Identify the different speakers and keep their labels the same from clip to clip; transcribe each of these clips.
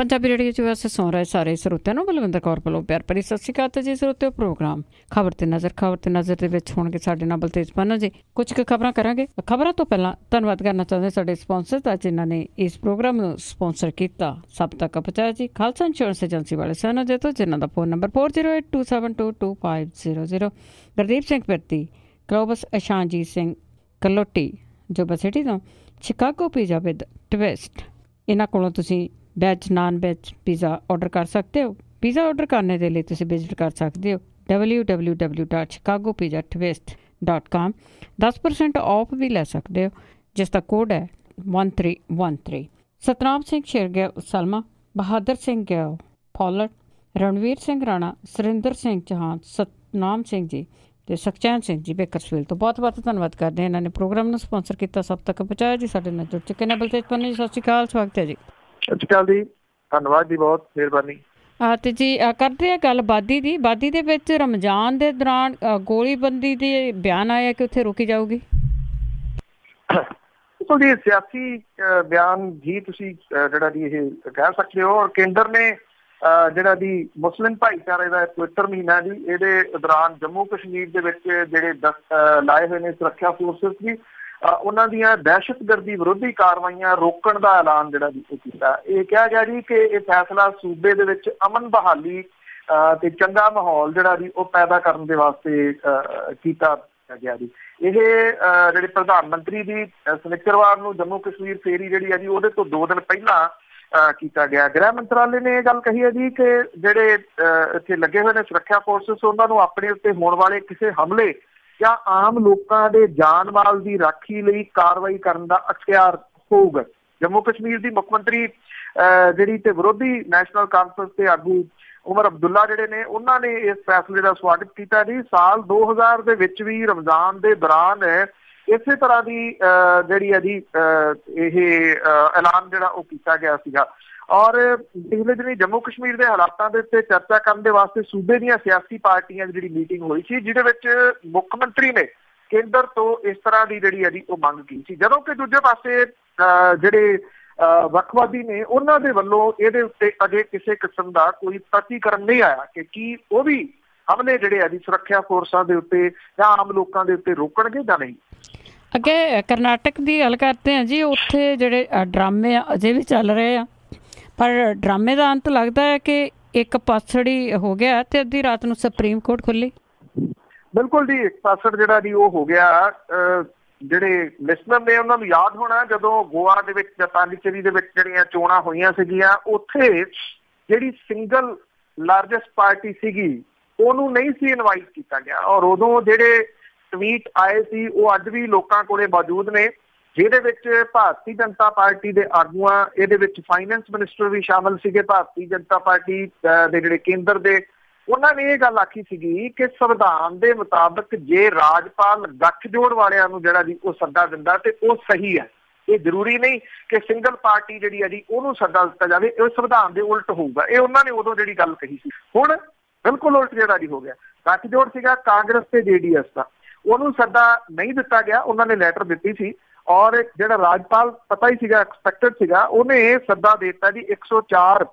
Speaker 1: Punjabi radio 'ਚ ਵੈਸੇ ਸੁਣ ਰਹੇ ਸਾਰੇ ਸਰੋਤਿਆਂ ਨੂੰ ਬਲਵਿੰਦਰ ਕੌਰ ਵੱਲੋਂ ਪਿਆਰ ਭਰੀ ਸਤਿ ਸ਼੍ਰੀ ਅਕਾਲ ਜੀ। ਸਰੋਤਿਓ ਪ੍ਰੋਗਰਾਮ ਖਬਰ ਤੇ ਨਜ਼ਰ ਦੇ ਵਿੱਚ ਹੋਣਗੇ ਸਾਡੇ ਨਾਲ ਬਲਤੇਜ ਪੰਨੂ ਜੀ। ਕੁਝ ਕੁ ਖਬਰਾਂ ਕਰਾਂਗੇ। ਖਬਰਾਂ ਤੋਂ ਪਹਿਲਾਂ ਧੰਨਵਾਦ ਕਰਨਾ ਚਾਹੁੰਦੇ ਸਾਡੇ ਸਪਾਂਸਰ ਦਾ ਜਿਨ੍ਹਾਂ ਨੇ ਇਸ ਪ੍ਰੋਗਰਾਮ ਨੂੰ ਸਪਾਂਸਰ ਕੀਤਾ। ਸਭ ਤੱਕ ਪਹੁੰਚਾਇਆ ਜੀ ਖਾਲਸਾ ਇੰਸ਼ੋਰੈਂਸ ਏਜੰਸੀ ਵਾਲੇ ਸਨ ਜੇ ਤੋਂ ਜਿਨ੍ਹਾਂ ਦਾ ਫੋਨ ਨੰਬਰ 4082722500। ਗੁਰਦੀਪ ਸਿੰਘ ਪਿਰਤੀ, ਕਲੋਬਸ ਅਸ਼ਾਨਜੀਤ ਸਿੰਘ ਕਲੋਟੀ ਜੋ ਬਸੇਟੀ ਤੋਂ, ਸ਼ਿਕਾਗੋ ਪੀਜ਼ਾ ਵਿਦ ਟਵਿਸਟ, ਇਹਨਾਂ ਕੋਲੋਂ ਤੁਸੀਂ veg non veg pizza order ਕਰ ਸਕਦੇ ਹੋ। ਪੀਜ਼ਾ ਔਡਰ ਕਰਨ ਦੇ ਲਈ ਤੁਸੀਂ ਵਿਜ਼ਿਟ ਕਰ ਸਕਦੇ ਹੋ www.chicagopizzaTwist.com। 10% ਔਫ ਵੀ ਲੈ ਸਕਦੇ ਹੋ ਜਿਸ ਦਾ ਕੋਡ ਹੈ 1313। ਸਤਨਾਮ ਸਿੰਘ ਸ਼ੇਰਗਿੱਲ ਸਲਮਾ, ਬਹਾਦਰ ਸਿੰਘ ਗਿੱਲ ਫੌਲਰ, ਰਣਵੀਰ ਸਿੰਘ ਰਾਣਾ, ਸੁਰਿੰਦਰ ਸਿੰਘ ਚੌਹਾਨ, ਸਤਨਾਮ ਸਿੰਘ ਜੀ ਅਤੇ ਸੁਖਚੈਨ ਸਿੰਘ ਜੀ ਬੇਕਰਸਵੀਲ ਤੋਂ ਬਹੁਤ ਬਹੁਤ ਧੰਨਵਾਦ ਕਰਦੇ ਹਾਂ। ਇਹਨਾਂ ਨੇ ਪ੍ਰੋਗਰਾਮ ਨੂੰ ਸਪਾਂਸਰ ਕੀਤਾ, ਸਭ ਤੱਕ ਪਹੁੰਚਾਇਆ ਜੀ। ਸਾਡੇ ਨਾਲ ਜੁੜ ਚੁੱਕੇ ਨੇ ਬਲਤੇਜ ਪੰਨੂ ਜੀ। ਸਤਿ ਸ਼੍ਰੀ ਅਕਾਲ, ਸਵਾਗਤ ਹੈ ਜੀ।
Speaker 2: ਸਤਿ ਸ਼੍ਰੀ ਅਕਾਲ ਜੀ, ਧੰਨਵਾਦ ਜੀ, ਬਹੁਤ ਮਿਹਰਬਾਨੀ।
Speaker 1: ਅਤੇ ਜੀ ਕਰਦੇ ਹਾਂ ਗੱਲ ਬਾਦੀ ਦੀ। ਬਾਦੀ ਦੇ ਵਿੱਚ ਰਮਜ਼ਾਨ ਦੇ ਦੌਰਾਨ ਗੋਲੀਬੰਦੀ ਦੇ ਬਿਆਨ ਆਇਆ ਕਿ ਉੱਥੇ ਰੋਕੀ ਜਾਊਗੀ।
Speaker 2: ਬਿਲਕੁਲ ਜੀ, ਸਿਆਸੀ ਬਿਆਨ ਜੀ ਤੁਸੀਂ ਜਿਹੜਾ ਜੀ ਇਹ ਕਹਿ ਸਕਦੇ ਹੋ। ਔਰ ਕੇਂਦਰ ਨੇ ਜਿਹੜਾ ਜੀ ਮੁਸਲਿਮ ਭਾਈਚਾਰੇ ਦਾ ਪਵਿੱਤਰ ਮਹੀਨਾ ਜੀ, ਇਹਦੇ ਦੌਰਾਨ ਜੰਮੂ ਕਸ਼ਮੀਰ ਦੇ ਵਿੱਚ ਜਿਹੜੇ ਲਾਏ ਹੋਏ ਨੇ ਸੁਰੱਖਿਆ ਫੋਰਸਿਸ ਜੀ, ਉਹਨਾਂ ਦੀਆਂ ਦਹਿਸ਼ਤਗਰਦੀ ਵਿਰੋਧੀ ਕਾਰਵਾਈਆਂ ਰੋਕਣ ਦਾ ਐਲਾਨ ਜਿਹੜਾ ਜੀ ਉਹ ਕੀਤਾ। ਇਹ ਕਿਹਾ ਗਿਆ ਜੀ ਕਿ ਇਹ ਫੈਸਲਾ ਸੂਬੇ ਦੇ ਵਿੱਚ ਅਮਨ ਬਹਾਲੀ ਤੇ ਚੰਗਾ ਮਾਹੌਲ ਜਿਹੜਾ ਜੀ ਉਹ ਪੈਦਾ ਕਰਨ ਦੇ ਵਾਸਤੇ ਕੀਤਾ ਗਿਆ ਜੀ। ਇਹ ਜਿਹੜੇ ਪ੍ਰਧਾਨ ਮੰਤਰੀ ਦੀ ਸ਼ਨੀਚਰਵਾਰ ਨੂੰ ਜੰਮੂ ਕਸ਼ਮੀਰ ਫੇਰੀ ਜਿਹੜੀ ਹੈ ਜੀ ਉਹਦੇ ਤੋਂ 2 ਦਿਨ ਪਹਿਲਾਂ ਕੀਤਾ ਗਿਆ। ਗ੍ਰਹਿ ਮੰਤਰਾਲੇ ਨੇ ਇਹ ਗੱਲ ਕਹੀ ਹੈ ਜੀ ਕਿ ਜਿਹੜੇ ਇੱਥੇ ਲੱਗੇ ਹੋਏ ਨੇ ਸੁਰੱਖਿਆ ਫੋਰਸਿਸ, ਉਹਨਾਂ ਨੂੰ ਆਪਣੇ ਉੱਤੇ ਹੋਣ ਵਾਲੇ ਕਿਸੇ ਹਮਲੇ ਜਾਂ ਆਮ ਲੋਕਾਂ ਦੇ ਜਾਨ ਮਾਲ ਦੀ ਰਾਖੀ ਲਈ ਕਾਰਵਾਈ ਕਰਨ ਦਾ ਅਖਤਿਆਰ ਹੋਊਗਾ। ਜੰਮੂ ਕਸ਼ਮੀਰ ਦੀ ਮੁੱਖ ਮੰਤਰੀ ਜਿਹੜੀ ਤੇ ਵਿਰੋਧੀ ਨੈਸ਼ਨਲ ਕਾਨਫਰੰਸ ਦੇ ਆਗੂ ਉਮਰ ਅਬਦੁੱਲਾ ਜਿਹੜੇ ਨੇ, ਉਹਨਾਂ ਨੇ ਇਸ ਫੈਸਲੇ ਦਾ ਸਵਾਗਤ ਕੀਤਾ ਜੀ। ਸਾਲ 2000 ਦੇ ਵਿੱਚ ਵੀ ਰਮਜ਼ਾਨ ਦੇ ਦੌਰਾਨ ਇਸੇ ਤਰ੍ਹਾਂ ਦੀ ਜਿਹੜੀ ਹੈ ਜੀ ਇਹ ਐਲਾਨ ਜਿਹੜਾ ਉਹ ਕੀਤਾ ਗਿਆ ਸੀਗਾ। ਔਰ ਪਿਛਲੇ ਦਿਨੀ ਜੰਮੂ ਕਸ਼ਮੀਰ ਦੇ ਹਾਲਾਤਾਂ ਦੇ ਉੱਤੇ ਚਰਚਾ ਕਰਨ ਦੇ ਵਾਸਤੇ ਸੂਬੇ ਦੀਆਂ ਸਿਆਸੀ ਪਾਰਟੀਆਂ ਦੀ ਜਿਹੜੀ ਮੀਟਿੰਗ ਹੋਈ ਸੀ, ਜਿਹਦੇ ਵਿੱਚ ਮੁੱਖ ਮੰਤਰੀ ਨੇ ਕੇਂਦਰ ਤੋਂ ਇਸ ਤਰ੍ਹਾਂ ਦੀ ਜਿਹੜੀ ਹੈ ਜੀ ਉਹ ਮੰਗ ਕੀਤੀ ਸੀ। ਜਦੋਂ ਕਿ ਦੂਜੇ ਪਾਸੇ ਜਿਹੜੇ ਵੱਖਵਾਦੀ ਨੇ, ਉਹਨਾਂ ਦੇ ਵੱਲੋਂ ਇਹਦੇ ਉੱਤੇ ਅਜੇ ਕਿਸੇ ਕਿਸਮ ਦਾ ਕੋਈ ਪ੍ਰਤੀਕਰਮ ਨਹੀਂ ਆਇਆ ਕਿ ਕੀ ਉਹ ਵੀ ਹਮਲੇ ਜਿਹੜੇ ਆ ਜੀ ਸੁਰੱਖਿਆ ਫੋਰਸਾਂ ਦੇ ਉੱਤੇ ਜਾਂ ਆਮ ਲੋਕਾਂ ਦੇ ਉੱਤੇ ਰੋਕਣਗੇ ਜਾਂ ਨਹੀਂ।
Speaker 1: ਅੱਗੇ ਕਰਨਾਟਕ ਦੀ ਗੱਲ ਕਰਦੇ ਹਾਂ ਜੀ। ਉੱਥੇ ਜਿਹੜੇ ਡਰਾਮੇ ਅਜੇ ਵੀ ਚੱਲ ਰਹੇ ਆ, ਪਰ ਡਰਾਮੇ ਦਾ ਅੰਤ ਲੱਗਦਾ ਹੈ ਕਿ ਇੱਕ ਪਾਸੜੀ ਹੋ ਗਿਆ ਤੇ ਅੱਧੀ ਰਾਤ ਨੂੰ ਸੁਪਰੀਮ ਕੋਰਟ ਖੁੱਲੀ।
Speaker 2: ਬਿਲਕੁਲ ਜੀ, ਇੱਕ ਪਾਸੜ ਜਿਹੜਾ ਜੀ ਉਹ ਹੋ ਗਿਆ। ਜਿਹੜੇ ਲਿਸਨਰ ਨੇ ਉਹਨਾਂ ਨੂੰ ਯਾਦ ਹੋਣਾ ਜਦੋਂ ਗੋਆ ਦੇ ਵਿੱਚ ਜਾਂ ਪਾਂਡੀਚੇਰੀ ਦੇ ਵਿੱਚ ਜਿਹੜੀਆਂ ਚੋਣਾਂ ਹੋਈਆਂ ਸੀਗੀਆਂ, ਉੱਥੇ ਜਿਹੜੀ ਸਿੰਗਲ ਲਾਰਜੈਸਟ ਪਾਰਟੀ ਸੀਗੀ ਉਹਨੂੰ ਨਹੀਂ ਸੀ ਇਨਵਾਈਟ ਕੀਤਾ ਗਿਆ। ਔਰ ਉਦੋਂ ਜਿਹੜੇ ਟਵੀਟ ਆਏ ਸੀ ਉਹ ਅੱਜ ਵੀ ਲੋਕਾਂ ਕੋਲੇ ਮੌਜੂਦ ਨੇ, ਜਿਹਦੇ ਵਿੱਚ ਭਾਰਤੀ ਜਨਤਾ ਪਾਰਟੀ ਦੇ ਆਗੂਆਂ, ਇਹਦੇ ਵਿੱਚ ਫਾਈਨੈਂਸ ਮਿਨਿਸਟਰ ਵੀ ਸ਼ਾਮਲ ਸੀਗੇ ਭਾਰਤੀ ਜਨਤਾ ਪਾਰਟੀ ਦੇ ਜਿਹੜੇ ਕੇਂਦਰ ਦੇ। ਉਹਨਾਂ ਨੇ ਇਹ ਗੱਲ ਆਖੀ ਸੀਗੀ ਕਿ ਸੰਵਿਧਾਨ ਦੇ ਮੁਤਾਬਕ ਜੇ ਰਾਜਪਾਲ ਗੱਠਜੋੜ ਵਾਲਿਆਂ ਨੂੰ ਜਿਹੜਾ ਜੀ ਉਹ ਸੱਦਾ ਦਿੰਦਾ ਤੇ ਉਹ ਸਹੀ ਹੈ। ਇਹ ਜ਼ਰੂਰੀ ਨਹੀਂ ਕਿ ਸਿੰਗਲ ਪਾਰਟੀ ਜਿਹੜੀ ਹੈ ਜੀ ਉਹਨੂੰ ਸੱਦਾ ਦਿੱਤਾ ਜਾਵੇ, ਇਹ ਸੰਵਿਧਾਨ ਦੇ ਉਲਟ ਹੋਊਗਾ। ਇਹ ਉਹਨਾਂ ਨੇ ਉਦੋਂ ਜਿਹੜੀ ਗੱਲ ਕਹੀ ਸੀ। ਹੁਣ ਬਿਲਕੁਲ ਉਲਟ ਜਿਹੜਾ ਜੀ ਹੋ ਗਿਆ। ਗੱਠਜੋੜ ਸੀਗਾ ਕਾਂਗਰਸ ਤੇ JDS ਦਾ, ਉਹਨੂੰ ਸੱਦਾ ਨਹੀਂ ਦਿੱਤਾ ਗਿਆ। ਉਹਨਾਂ ਨੇ ਲੈਟਰ ਦਿੱਤੀ ਸੀ ਔਰ ਜਿਹੜਾ ਰਾਜਪਾਲ ਪਤਾ ਹੀ ਸੀਗਾ, ਐਕਸਪੈਕਟਡ ਸੀਗਾ, ਉਹਨੇ ਸੱਦਾ ਦੇ ਦਿੱਤਾ ਜੀ 104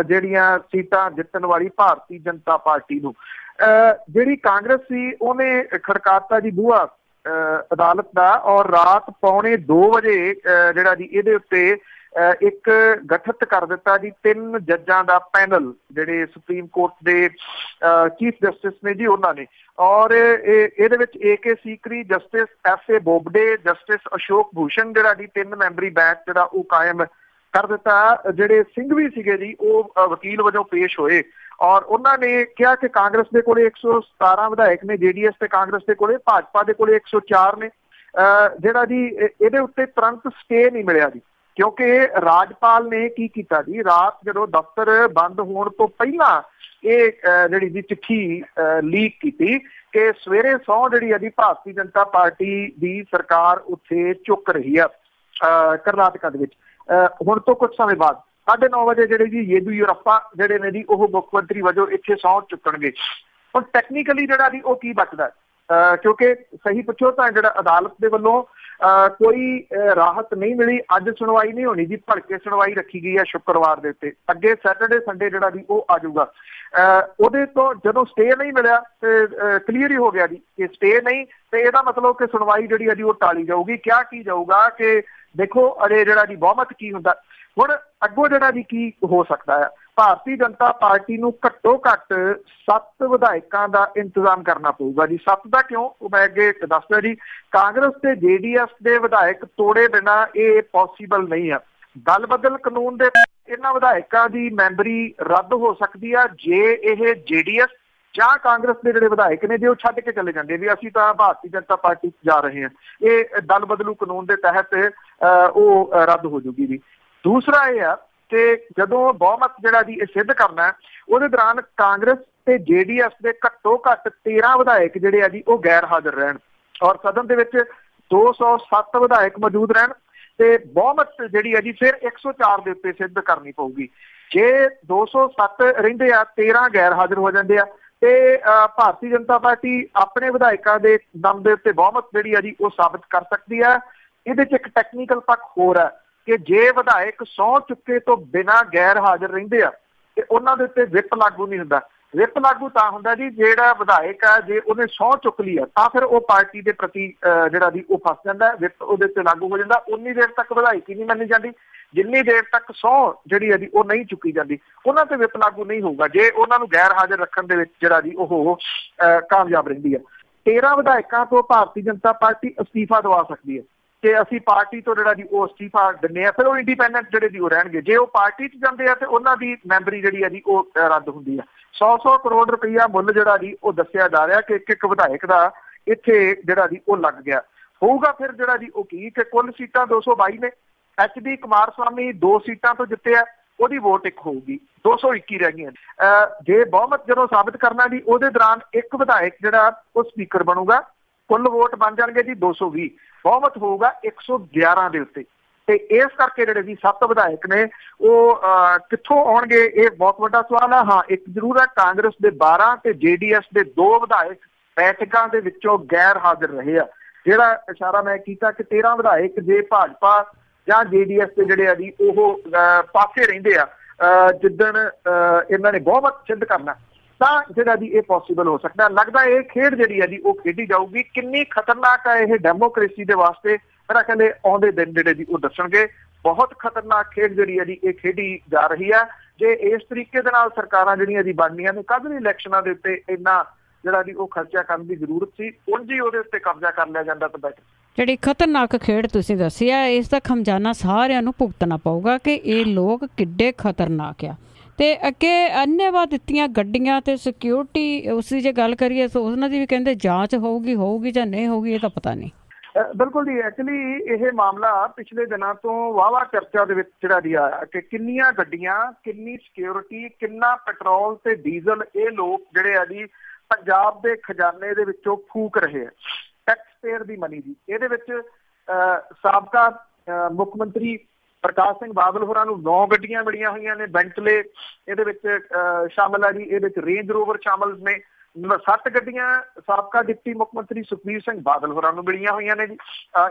Speaker 2: ਜਿਹੜੀਆਂ ਸੀਟਾਂ ਜਿੱਤਣ ਵਾਲੀ ਭਾਰਤੀ ਜਨਤਾ ਪਾਰਟੀ ਨੂੰ। ਜਿਹੜੀ ਕਾਂਗਰਸ ਸੀ ਉਹਨੇ ਖੜਕਾਤਾ ਜੀ ਬੂਹਾ ਅਦਾਲਤ ਦਾ ਔਰ ਰਾਤ 1:45 ਵਜੇ ਜਿਹੜਾ ਜੀ ਇਹਦੇ ਉੱਤੇ ਇੱਕ ਗਠਿਤ ਕਰ ਦਿੱਤਾ ਜੀ 3 ਜੱਜਾਂ ਦਾ ਪੈਨਲ, ਜਿਹੜੇ ਸੁਪਰੀਮ ਕੋਰਟ ਦੇ ਚੀਫ ਜਸਟਿਸ ਨੇ ਜੀ ਉਹਨਾਂ ਨੇ। ਔਰ ਇਹਦੇ ਵਿੱਚ AK Sikri, justice SA Bobde, justice Ashok Bhushan ਜਿਹੜਾ ਜੀ 3 ਮੈਂਬਰੀ ਬੈਂਚ ਜਿਹੜਾ ਉਹ ਕਾਇਮ ਕਰ ਦਿੱਤਾ। ਜਿਹੜੇ ਸਿੰਘ ਵੀ ਸੀਗੇ ਜੀ ਉਹ ਵਕੀਲ ਵਜੋਂ ਪੇਸ਼ ਹੋਏ ਔਰ ਉਹਨਾਂ ਨੇ ਕਿਹਾ ਕਿ ਕਾਂਗਰਸ ਦੇ ਕੋਲੇ 117 ਵਿਧਾਇਕ ਨੇ, JDS ਤੇ ਕਾਂਗਰਸ ਦੇ ਕੋਲੇ, ਭਾਜਪਾ ਦੇ ਕੋਲੇ 104 ਨੇ। ਜਿਹੜਾ ਜੀ ਇਹਦੇ ਉੱਤੇ ਤੁਰੰਤ ਸਟੇ ਨਹੀਂ ਮਿਲਿਆ ਜੀ, ਕਿਉਂਕਿ ਰਾਜਪਾਲ ਨੇ ਕੀ ਕੀਤਾ ਜੀ, ਰਾਤ ਜਦੋਂ ਦਫ਼ਤਰ ਬੰਦ ਹੋਣ ਤੋਂ ਪਹਿਲਾਂ ਇਹ ਜਿਹੜੀ ਜੀ ਚਿੱਠੀ ਲੀਕ ਕੀਤੀ ਕਿ ਸਵੇਰੇ ਸਹੁੰ ਜਿਹੜੀ ਹੈ ਜੀ ਭਾਰਤੀ ਜਨਤਾ ਪਾਰਟੀ ਦੀ ਸਰਕਾਰ ਉੱਥੇ ਚੁੱਕ ਰਹੀ ਆ ਕਰਨਾਟਕਾ ਦੇ ਵਿੱਚ। ਹੁਣ ਤੋਂ ਕੁਝ ਸਮੇਂ ਬਾਅਦ 9:30 ਵਜੇ ਜਿਹੜੇ ਜੀ ਯੇਦੂਯੁਰੱਪਾ ਜਿਹੜੇ ਨੇ ਜੀ ਉਹ ਮੁੱਖ ਮੰਤਰੀ ਵਜੋਂ ਇੱਥੇ ਸਹੁੰ ਚੁੱਕਣਗੇ। ਹੁਣ ਟੈਕਨੀਕਲੀ ਜਿਹੜਾ ਜੀ ਉਹ ਕੀ ਬਚਦਾ, क्योंकि सही पुछो तो जो अदालत के वलों कोई राहत नहीं मिली। अज सुनवाई नहीं होनी जी, भड़के सुनवाई रखी गई है शुक्रवार के उत्ते, अगे सैटरडे संडे जो भी आ जाऊगा। ਉਹਦੇ ਤੋਂ ਜਦੋਂ ਸਟੇ ਨਹੀਂ ਮਿਲਿਆ ਤੇ ਕਲੀਅਰ ਹੀ ਹੋ ਗਿਆ ਜੀ ਕਿ ਸਟੇ ਨਹੀਂ, ਤੇ ਇਹਦਾ ਮਤਲਬ ਕਿ ਸੁਣਵਾਈ ਜਿਹੜੀ ਹੈ ਜੀ ਉਹ ਟਾਲੀ ਜਾਊਗੀ। ਕਿਆ ਕੀ ਜਾਊਗਾ ਕਿ ਦੇਖੋ ਅਜੇ ਜਿਹੜਾ ਜੀ ਬਹੁਮਤ ਕੀ ਹੁੰਦਾ। ਹੁਣ ਅੱਗੋਂ ਜਿਹੜਾ ਜੀ ਕੀ ਹੋ ਸਕਦਾ ਹੈ, ਭਾਰਤੀ ਜਨਤਾ ਪਾਰਟੀ ਨੂੰ ਘੱਟੋ ਘੱਟ 7 ਵਿਧਾਇਕਾਂ ਦਾ ਇੰਤਜ਼ਾਮ ਕਰਨਾ ਪਊਗਾ ਜੀ। 7 ਦਾ ਕਿਉਂ, ਉਹ ਮੈਂ ਅੱਗੇ ਦੱਸਦਾ ਜੀ। ਕਾਂਗਰਸ ਤੇ JDS ਦੇ ਵਿਧਾਇਕ ਤੋੜੇ ਬਿਨਾਂ ਇਹ ਪੋਸੀਬਲ ਨਹੀਂ ਆ। ਦਲ ਬਦਲ ਕਾਨੂੰਨ ਦੇ ਇਹਨਾਂ ਵਿਧਾਇਕਾਂ ਦੀ ਮੈਂਬਰੀ ਰੱਦ ਹੋ ਸਕਦੀ ਆ ਜੇ ਇਹ JDS ਜਾਂ ਕਾਂਗਰਸ ਦੇ ਜਿਹੜੇ ਵਿਧਾਇਕ ਨੇ ਜੇ ਉਹ ਛੱਡ ਕੇ ਚਲੇ ਜਾਂਦੇ ਵੀ ਅਸੀਂ ਤਾਂ ਭਾਰਤੀ ਜਨਤਾ ਪਾਰਟੀ 'ਚ ਜਾ ਰਹੇ ਹਾਂ। ਇਹ ਦਲ ਬਦਲੂ ਕਾਨੂੰਨ ਦੇ ਤਹਿਤ ਉਹ ਰੱਦ ਹੋ ਜੂਗੀ ਜੀ। ਦੂਸਰਾ ਇਹ ਆ ਕਿ ਜਦੋਂ ਬਹੁਮਤ ਜਿਹੜਾ ਜੀ ਇਹ ਸਿੱਧ ਕਰਨਾ ਹੈ, ਉਹਦੇ ਦੌਰਾਨ ਕਾਂਗਰਸ ਤੇ JDS ਦੇ ਘੱਟੋ ਘੱਟ 13 ਵਿਧਾਇਕ ਜਿਹੜੇ ਆ ਜੀ ਉਹ ਗੈਰ ਹਾਜ਼ਰ ਰਹਿਣ ਔਰ ਸਦਨ ਦੇ ਵਿੱਚ 207 ਵਿਧਾਇਕ ਮੌਜੂਦ ਰਹਿਣ ਤੇ ਬਹੁਮਤ ਜਿਹੜੀ ਹੈ ਜੀ ਫਿਰ 104 ਦੇ ਉੱਤੇ ਸਿੱਧ ਕਰਨੀ ਪਊਗੀ। ਜੇ 207 ਰਹਿੰਦੇ ਆ, 13 ਗੈਰ ਹਾਜ਼ਰ ਹੋ ਜਾਂਦੇ ਆ ਤੇ ਭਾਰਤੀ ਜਨਤਾ ਪਾਰਟੀ ਆਪਣੇ ਵਿਧਾਇਕਾਂ ਦੇ ਦਮ ਦੇ ਉੱਤੇ ਬਹੁਮਤ ਜਿਹੜੀ ਆ ਜੀ ਉਹ ਸਾਬਤ ਕਰ ਸਕਦੀ ਹੈ। ਇਹਦੇ 'ਚ ਇੱਕ ਟੈਕਨੀਕਲ ਪੱਖ ਹੋਰ ਹੈ ਕਿ ਜੇ ਵਿਧਾਇਕ ਸਹੁੰ ਚੁੱਕੇ ਤੋਂ ਬਿਨਾਂ ਗੈਰ ਹਾਜ਼ਰ ਰਹਿੰਦੇ ਆ ਤੇ ਉਹਨਾਂ ਦੇ ਉੱਤੇ ਵਿਪ ਲਾਗੂ ਨਹੀਂ ਹੁੰਦਾ। ਵਿਪ ਲਾਗੂ ਤਾਂ ਹੁੰਦਾ ਜੀ ਜਿਹੜਾ ਵਿਧਾਇਕ ਆ ਜੇ ਉਹਨੇ ਸਹੁੰ ਚੁੱਕ ਲਈ ਆ ਤਾਂ ਫਿਰ ਉਹ ਪਾਰਟੀ ਦੇ ਪ੍ਰਤੀ ਜਿਹੜਾ ਜੀ ਉਹ ਫਸ ਜਾਂਦਾ, ਵਿਪ ਉਹਦੇ ਉੱਤੇ ਲਾਗੂ ਹੋ ਜਾਂਦਾ। ਉਨੀ ਦੇਰ ਤੱਕ ਵਿਧਾਇਕੀ ਨਹੀਂ ਮੰਨੀ ਜਾਂਦੀ ਜਿੰਨੀ ਦੇਰ ਤੱਕ ਸਹੁੰ ਜਿਹੜੀ ਹੈ ਜੀ ਉਹ ਨਹੀਂ ਚੁੱਕੀ ਜਾਂਦੀ। ਉਹਨਾਂ ਤੇ ਵਿਪ ਲਾਗੂ ਨਹੀਂ ਹੋਊਗਾ ਜੇ ਉਹਨਾਂ ਨੂੰ ਗੈਰ ਹਾਜ਼ਰ ਰੱਖਣ ਦੇ ਵਿੱਚ ਜਿਹੜਾ ਜੀ ਉਹ ਕਾਮਯਾਬ ਰਹਿੰਦੀ ਹੈ। 13 ਵਿਧਾਇਕਾਂ ਤੋਂ ਭਾਰਤੀ ਜਨਤਾ ਪਾਰਟੀ ਅਸਤੀਫਾ ਦਵਾ ਸਕਦੀ ਹੈ ਕਿ ਅਸੀਂ ਪਾਰਟੀ ਤੋਂ ਜਿਹੜਾ ਜੀ ਉਹ ਅਸਤੀਫਾ ਦਿੰਦੇ ਆ, ਫਿਰ ਉਹ ਇੰਡੀਪੈਂਡੈਂਟ ਜਿਹੜੇ ਜੀ ਉਹ ਰਹਿਣਗੇ। ਜੇ ਉਹ ਪਾਰਟੀ 'ਚ ਜਾਂਦੇ ਆ ਤੇ ਉਹਨਾਂ ਦੀ ਮੈਂਬਰੀ ਜਿਹੜੀ ਹੈ ਜੀ ਉਹ ਰੱਦ ਹੁੰਦੀ ਆ। 100 ਕਰੋੜ ਰੁਪਈਆ ਮੁੱਲ ਜਿਹੜਾ ਜੀ ਉਹ ਦੱਸਿਆ ਜਾ ਰਿਹਾ ਕਿ ਇੱਕ ਵਿਧਾਇਕ ਦਾ ਇੱਥੇ ਜਿਹੜਾ ਜੀ ਉਹ ਲੱਗ ਗਿਆ ਹੋਊਗਾ। ਫਿਰ ਜਿਹੜਾ ਜੀ ਉਹ ਕੀ ਕਿ ਕੁੱਲ ਸੀਟਾਂ 222 ਨੇ, HD ਕੁਮਾਰਸਵਾਮੀ 2 ਸੀਟਾਂ ਤੋਂ ਜਿੱਤੇ ਆ, ਉਹਦੀ ਵੋਟ 1 ਹੋਊਗੀ, 221 ਰਹਿ ਗਈਆਂ। ਜੇ ਬਹੁਮਤ ਜਦੋਂ ਸਾਬਤ ਕਰਨਾ ਜੀ ਉਹਦੇ ਦੌਰਾਨ ਇੱਕ ਵਿਧਾਇਕ ਜਿਹੜਾ ਉਹ ਸਪੀਕਰ ਬਣੂਗਾ। ਕੁੱਲ ਵੋਟ ਬਣ ਜਾਣਗੇ ਜੀ 220, ਬਹੁਮਤ ਹੋਊਗਾ 111 ਦੇ ਉੱਤੇ। ਤੇ ਇਸ ਕਰਕੇ ਜਿਹੜੇ ਜੀ 7 ਵਿਧਾਇਕ ਨੇ ਉਹ ਕਿੱਥੋਂ ਆਉਣਗੇ ਇਹ ਬਹੁਤ ਵੱਡਾ ਸਵਾਲ ਹੈ। ਹਾਂ, ਇੱਕ ਜ਼ਰੂਰ ਹੈ, ਕਾਂਗਰਸ ਦੇ 12 ਤੇ JDS ਦੇ 2 ਵਿਧਾਇਕ ਬੈਠਕਾਂ ਦੇ ਵਿੱਚੋਂ ਗੈਰ ਹਾਜ਼ਰ ਰਹੇ ਆ। ਜਿਹੜਾ ਇਸ਼ਾਰਾ ਮੈਂ ਕੀਤਾ ਕਿ 13 ਵਿਧਾਇਕ ਜੇ ਭਾਜਪਾ ਜਾਂ JDS ਦੇ ਜਿਹੜੇ ਆ ਜੀ ਉਹ ਪਾਸੇ ਰਹਿੰਦੇ ਆ ਜਿੱਦਣ ਇਹਨਾਂ ਨੇ ਬਹੁਮਤ ਸਿੱਧ ਕਰਨਾ ਤਾਂ ਜਿਹੜਾ ਜੀ ਇਹ ਪੋਸੀਬਲ ਹੋ ਸਕਦਾ। ਲੱਗਦਾ ਇਹ ਖੇਡ ਜਿਹੜੀ ਹੈ ਜੀ ਉਹ ਖੇਡੀ ਜਾਊਗੀ। ਕਿੰਨੀ ਖਤਰਨਾਕ ਹੈ ਇਹ ਡੈਮੋਕ੍ਰੇਸੀ ਦੇ ਵਾਸਤੇ, ਮੇਰਾ ਕਹਿੰਦੇ ਆਉਂਦੇ ਦਿਨ ਜਿਹੜੇ ਜੀ ਉਹ ਦੱਸਣਗੇ। ਬਹੁਤ ਖਤਰਨਾਕ ਖੇਡ ਜਿਹੜੀ ਹੈ ਜੀ ਇਹ ਖੇਡੀ ਜਾ ਰਹੀ ਹੈ। ਜੇ ਇਸ ਤਰੀਕੇ ਦੇ ਨਾਲ ਸਰਕਾਰਾਂ ਜਿਹੜੀਆਂ ਜੀ ਬਣਨੀਆਂ ਨੇ, ਕਦ ਵੀ ਇਲੈਕਸ਼ਨਾਂ ਦੇ ਉੱਤੇ ਇੰਨਾ ਜਿਹੜਾ ਜੀ ਉਹ ਖਰਚਾ ਕਰਨ ਦੀ ਜ਼ਰੂਰਤ ਸੀ, ਉਂਝ ਹੀ ਉਹਦੇ ਉੱਤੇ ਕਬਜ਼ਾ ਕਰ ਲਿਆ ਜਾਂਦਾ ਤਾਂ ਬੈਟਰ।
Speaker 1: ਜਿਹੜੀ ਖਤਰਨਾਕ ਖੇਡ ਤੁਸੀਂ ਦੱਸੀ ਆ, ਇਸ ਦਾ ਖਮਜਾਨਾ ਸਾਰਿਆਂ ਨੂੰ ਭੁਗਤਣਾ ਪਊਗਾ ਕਿ ਇਹ ਲੋਕ ਕਿੱਡੇ ਖਤਰਨਾਕ ਆ। ਤੇ ਅੱਗੇ ਅੰਨ੍ਹੇਵਾਹ ਦਿੱਤੀਆਂ ਗੱਡੀਆਂ ਤੇ ਸਿਕਿਉਰਿਟੀ ਉਸ ਦੀ ਜੇ ਗੱਲ ਕਰੀਏ ਤਾਂ ਉਹਨਾਂ ਦੀ ਵੀ ਕਹਿੰਦੇ ਜਾਂਚ ਹੋਊਗੀ ਜਾਂ ਨਹੀਂ ਹੋਊਗੀ, ਇਹ ਤਾਂ ਪਤਾ ਨਹੀਂ।
Speaker 2: ਬਿਲਕੁਲ ਜੀ, ਐਕਚੁਅਲੀ ਇਹ ਮਾਮਲਾ ਪਿਛਲੇ ਦਿਨਾਂ ਤੋਂ ਵਾਹਵਾ ਚਰਚਾ ਦੇ ਵਿੱਚ ਜਿਹੜਾ ਜੀ ਆਇਆ ਕਿ ਕਿੰਨੀਆਂ ਗੱਡੀਆਂ, ਕਿੰਨੀ ਸਿਕਿਉਰਿਟੀ, ਕਿੰਨਾ ਪੈਟਰੋਲ ਤੇ ਡੀਜ਼ਲ ਇਹ ਲੋਕ ਜਿਹੜੇ ਆ ਜੀ ਪੰਜਾਬ ਦੇ ਖਜ਼ਾਨੇ ਦੇ ਵਿੱਚੋਂ ਫੂਕ ਰਹੇ ਆ, ਟੈਕਸ ਪੇਅਰ ਦੀ ਮਨੀ ਦੀ। ਇਹਦੇ ਵਿੱਚ ਸਾਬਕਾ ਮੁੱਖ ਮੰਤਰੀ ਪ੍ਰਕਾਸ਼ ਸਿੰਘ ਬਾਦਲ ਹੋਰਾਂ ਨੂੰ 9 ਗੱਡੀਆਂ ਮਿਲੀਆਂ ਹੋਈਆਂ ਨੇ, ਬੈਂਟਲੇ ਇਹਦੇ ਵਿੱਚ ਸ਼ਾਮਲ ਆ ਜੀ, ਇਹਦੇ ਵਿੱਚ ਰੇਂਜ ਰੋਵਰ ਸ਼ਾਮਲ ਨੇ। 7 ਗੱਡੀਆਂ ਸਾਬਕਾ ਡਿਪਟੀ ਮੁੱਖ ਮੰਤਰੀ ਸੁਖਬੀਰ ਸਿੰਘ ਬਾਦਲ ਹੋਰਾਂ ਨੂੰ ਮਿਲੀਆਂ ਹੋਈਆਂ ਨੇ ਜੀ।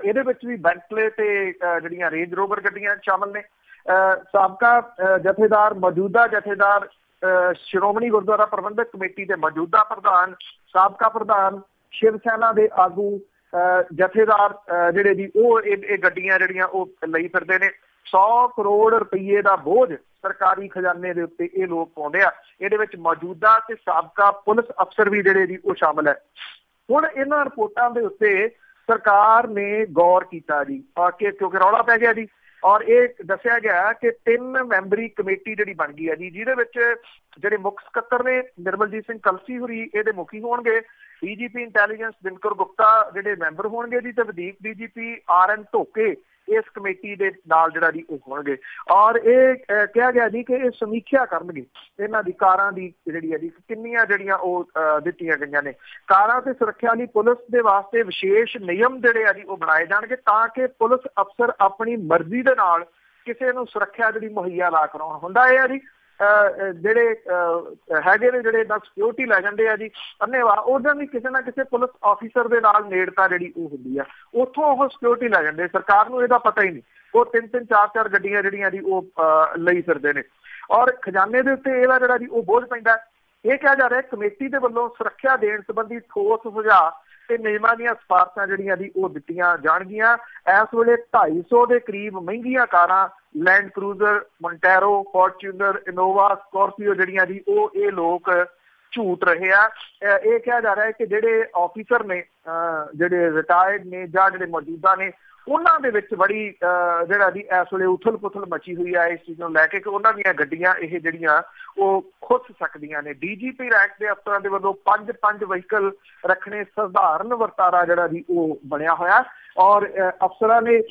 Speaker 2: ਇਹਦੇ ਵਿੱਚ ਵੀ ਬੈਂਟਲੇ ਤੇ ਜਿਹੜੀਆਂ ਰੇਂਜ ਰੋਵਰ ਗੱਡੀਆਂ ਸ਼ਾਮਲ ਨੇ। ਸਾਬਕਾ ਜਥੇਦਾਰ, ਮੌਜੂਦਾ ਜਥੇਦਾਰ ਸ਼੍ਰੋਮਣੀ ਗੁਰਦੁਆਰਾ ਪ੍ਰਬੰਧਕ ਕਮੇਟੀ ਦੇ ਮੌਜੂਦਾ ਪ੍ਰਧਾਨ, ਸਾਬਕਾ ਪ੍ਰਧਾਨ, ਸ਼ਿਵ ਸੈਨਾ ਦੇ ਆਗੂ, ਜਥੇਦਾਰ ਜਿਹੜੇ ਜੀ ਉਹ ਇਹ ਗੱਡੀਆਂ ਜਿਹੜੀਆਂ ਉਹ ਲਈ ਫਿਰਦੇ ਨੇ। 100 ਕਰੋੜ ਰੁਪਈਏ ਦਾ ਬੋਝ ਸਰਕਾਰੀ ਖਜ਼ਾਨੇ ਦੇ ਉੱਤੇ ਇਹ ਲੋਕ ਪਾਉਂਦੇ ਆ। ਇਹਦੇ ਵਿੱਚ ਮੌਜੂਦਾ ਤੇ ਸਾਬਕਾ ਪੁਲਿਸ ਅਫਸਰ ਵੀ ਜਿਹੜੇ ਜੀ ਉਹ ਸ਼ਾਮਲ ਹੈ। ਹੁਣ ਇਹਨਾਂ ਰਿਪੋਰਟਾਂ ਦੇ ਉੱਤੇ ਸਰਕਾਰ ਨੇ ਗੌਰ ਕੀਤਾ ਜੀ ਕਿਉਂਕਿ ਰੌਲਾ ਪੈ ਗਿਆ ਜੀ, ਔਰ ਇਹ ਦੱਸਿਆ ਗਿਆ ਕਿ 3 ਮੈਂਬਰੀ ਕਮੇਟੀ ਜਿਹੜੀ ਬਣ ਗਈ ਹੈ ਜੀ, ਜਿਹਦੇ ਵਿੱਚ ਜਿਹੜੇ ਮੁੱਖ ਸਕੱਤਰ ਨੇ ਨਿਰਮਲਜੀਤ ਸਿੰਘ ਕਲਸੀ ਹੋਰੀ ਇਹਦੇ ਮੁਖੀ ਹੋਣਗੇ, DGP ਇੰਟੈਲੀਜੈਂਸ ਦਿਨਕਰ ਗੁਪਤਾ ਜਿਹੜੇ ਮੈਂਬਰ ਹੋਣਗੇ ਜੀ, ਤੇ ਵਧੀਕ DGP RN ਢੋਕੇ ਇਸ ਕਮੇਟੀ ਦੇ ਨਾਲ ਜਿਹੜਾ ਜੀ ਉਹ ਹੋਣਗੇ। ਔਰ ਇਹ ਕਿਹਾ ਗਿਆ ਜੀ ਕਿ ਇਹ ਸਮੀਖਿਆ ਕਰਨਗੇ ਇਹਨਾਂ ਦੀ ਕਾਰਾਂ ਦੀ ਜਿਹੜੀ ਹੈ ਜੀ ਕਿੰਨੀਆਂ ਜਿਹੜੀਆਂ ਉਹ ਦਿੱਤੀਆਂ ਗਈਆਂ ਨੇ। ਕਾਰਾਂ ਤੇ ਸੁਰੱਖਿਆ ਲਈ ਪੁਲਿਸ ਦੇ ਵਾਸਤੇ ਵਿਸ਼ੇਸ਼ ਨਿਯਮ ਜਿਹੜੇ ਆ ਜੀ ਉਹ ਬਣਾਏ ਜਾਣਗੇ ਤਾਂ ਕਿ ਪੁਲਿਸ ਅਫਸਰ ਆਪਣੀ ਮਰਜ਼ੀ ਦੇ ਨਾਲ ਕਿਸੇ ਨੂੰ ਸੁਰੱਖਿਆ ਜਿਹੜੀ ਮੁਹੱਈਆ ਨਾ ਕਰਾਉਣ। ਹੁੰਦਾ ਇਹ ਆ ਜੀ ਜਿਹੜੇ ਹੈਗੇ ਨੇ ਜਿਹੜੇ ਸਿਕਿਉਰਿਟੀ ਲੈ ਜਾਂਦੇ ਆ ਜੀ ਅੰਨੇਵਾਹ, ਉਹਨਾਂ ਦੀ ਕਿਸੇ ਨਾ ਕਿਸੇ ਪੁਲਿਸ ਆਫੀਸਰ ਦੇ ਨਾਲ ਨੇੜਤਾ ਜਿਹੜੀ ਉਹ ਹੁੰਦੀ ਆ, ਉੱਥੋਂ ਉਹ ਸਿਕਿਉਰਿਟੀ ਲੈ ਜਾਂਦੇ। ਸਰਕਾਰ ਨੂੰ ਇਹਦਾ ਪਤਾ ਹੀ ਨਹੀਂ, ਉਹ 3-3 4-4 ਗੱਡੀਆਂ ਜਿਹੜੀਆਂ ਜੀ ਉਹ ਲਈ ਫਿਰਦੇ ਨੇ, ਔਰ ਖਜ਼ਾਨੇ ਦੇ ਉੱਤੇ ਇਹਦਾ ਜਿਹੜਾ ਜੀ ਉਹ ਬੋਝ ਪੈਂਦਾ। ਇਹ ਕਿਹਾ ਜਾ ਰਿਹਾ ਕਮੇਟੀ ਦੇ ਵੱਲੋਂ ਸੁਰੱਖਿਆ ਦੇਣ ਸੰਬੰਧੀ ਠੋਸ ਸੁਝਾਅ ਤੇ ਨਿਯਮਾਂ ਦੀਆਂ ਸਿਫਾਰਸ਼ਾਂ ਜਿਹੜੀਆਂ ਜੀ ਉਹ ਦਿੱਤੀਆਂ ਜਾਣਗੀਆਂ। ਇਸ ਵੇਲੇ 250 ਦੇ ਕਰੀਬ ਮਹਿੰਗੀਆਂ ਕਾਰਾਂ, Land Cruiser, Montero, Fortuner, Innova, Scorpio ਜਿਹੜੀਆਂ ਜੀ ਉਹ ਇਹ ਲੋਕ ਝੂਟ ਰਹੇ ਆ। ਇਹ ਕਿਹਾ ਜਾ ਰਿਹਾ ਹੈ ਕਿ ਜਿਹੜੇ ਆਫੀਸਰ ਨੇ, ਜਿਹੜੇ ਰਿਟਾਇਰਡ ਨੇ ਜਾਂ ਜਿਹੜੇ ਮੌਜੂਦਾ ਨੇ, ਉਹਨਾਂ ਦੇ ਵਿੱਚ ਬੜੀ ਜਿਹੜਾ ਜੀ ਇਸ ਵੇਲੇ ਉਥਲ ਪੁਥਲ ਮਚੀ ਹੋਈ ਹੈ ਇਸ ਚੀਜ਼ ਨੂੰ ਲੈ ਕੇ ਕਿ ਉਹਨਾਂ ਦੀਆਂ ਗੱਡੀਆਂ ਇਹ ਜਿਹੜੀਆਂ ਉਹ ਖੁੱਸ ਸਕਦੀਆਂ ਨੇ। ਡੀਜੀਪੀ ਰੈਂਕ ਦੇ ਅਫਸਰਾਂ ਦੇ ਵੱਲੋਂ 5 ਵਹੀਕਲ ਰੱਖਣੇ ਸਧਾਰਨ ਵਰਤਾਰਾ ਜਿਹੜਾ ਜੀ ਉਹ ਬਣਿਆ ਹੋਇਆ, ਔਰ ਅਫਸਰਾਂ ਨੇ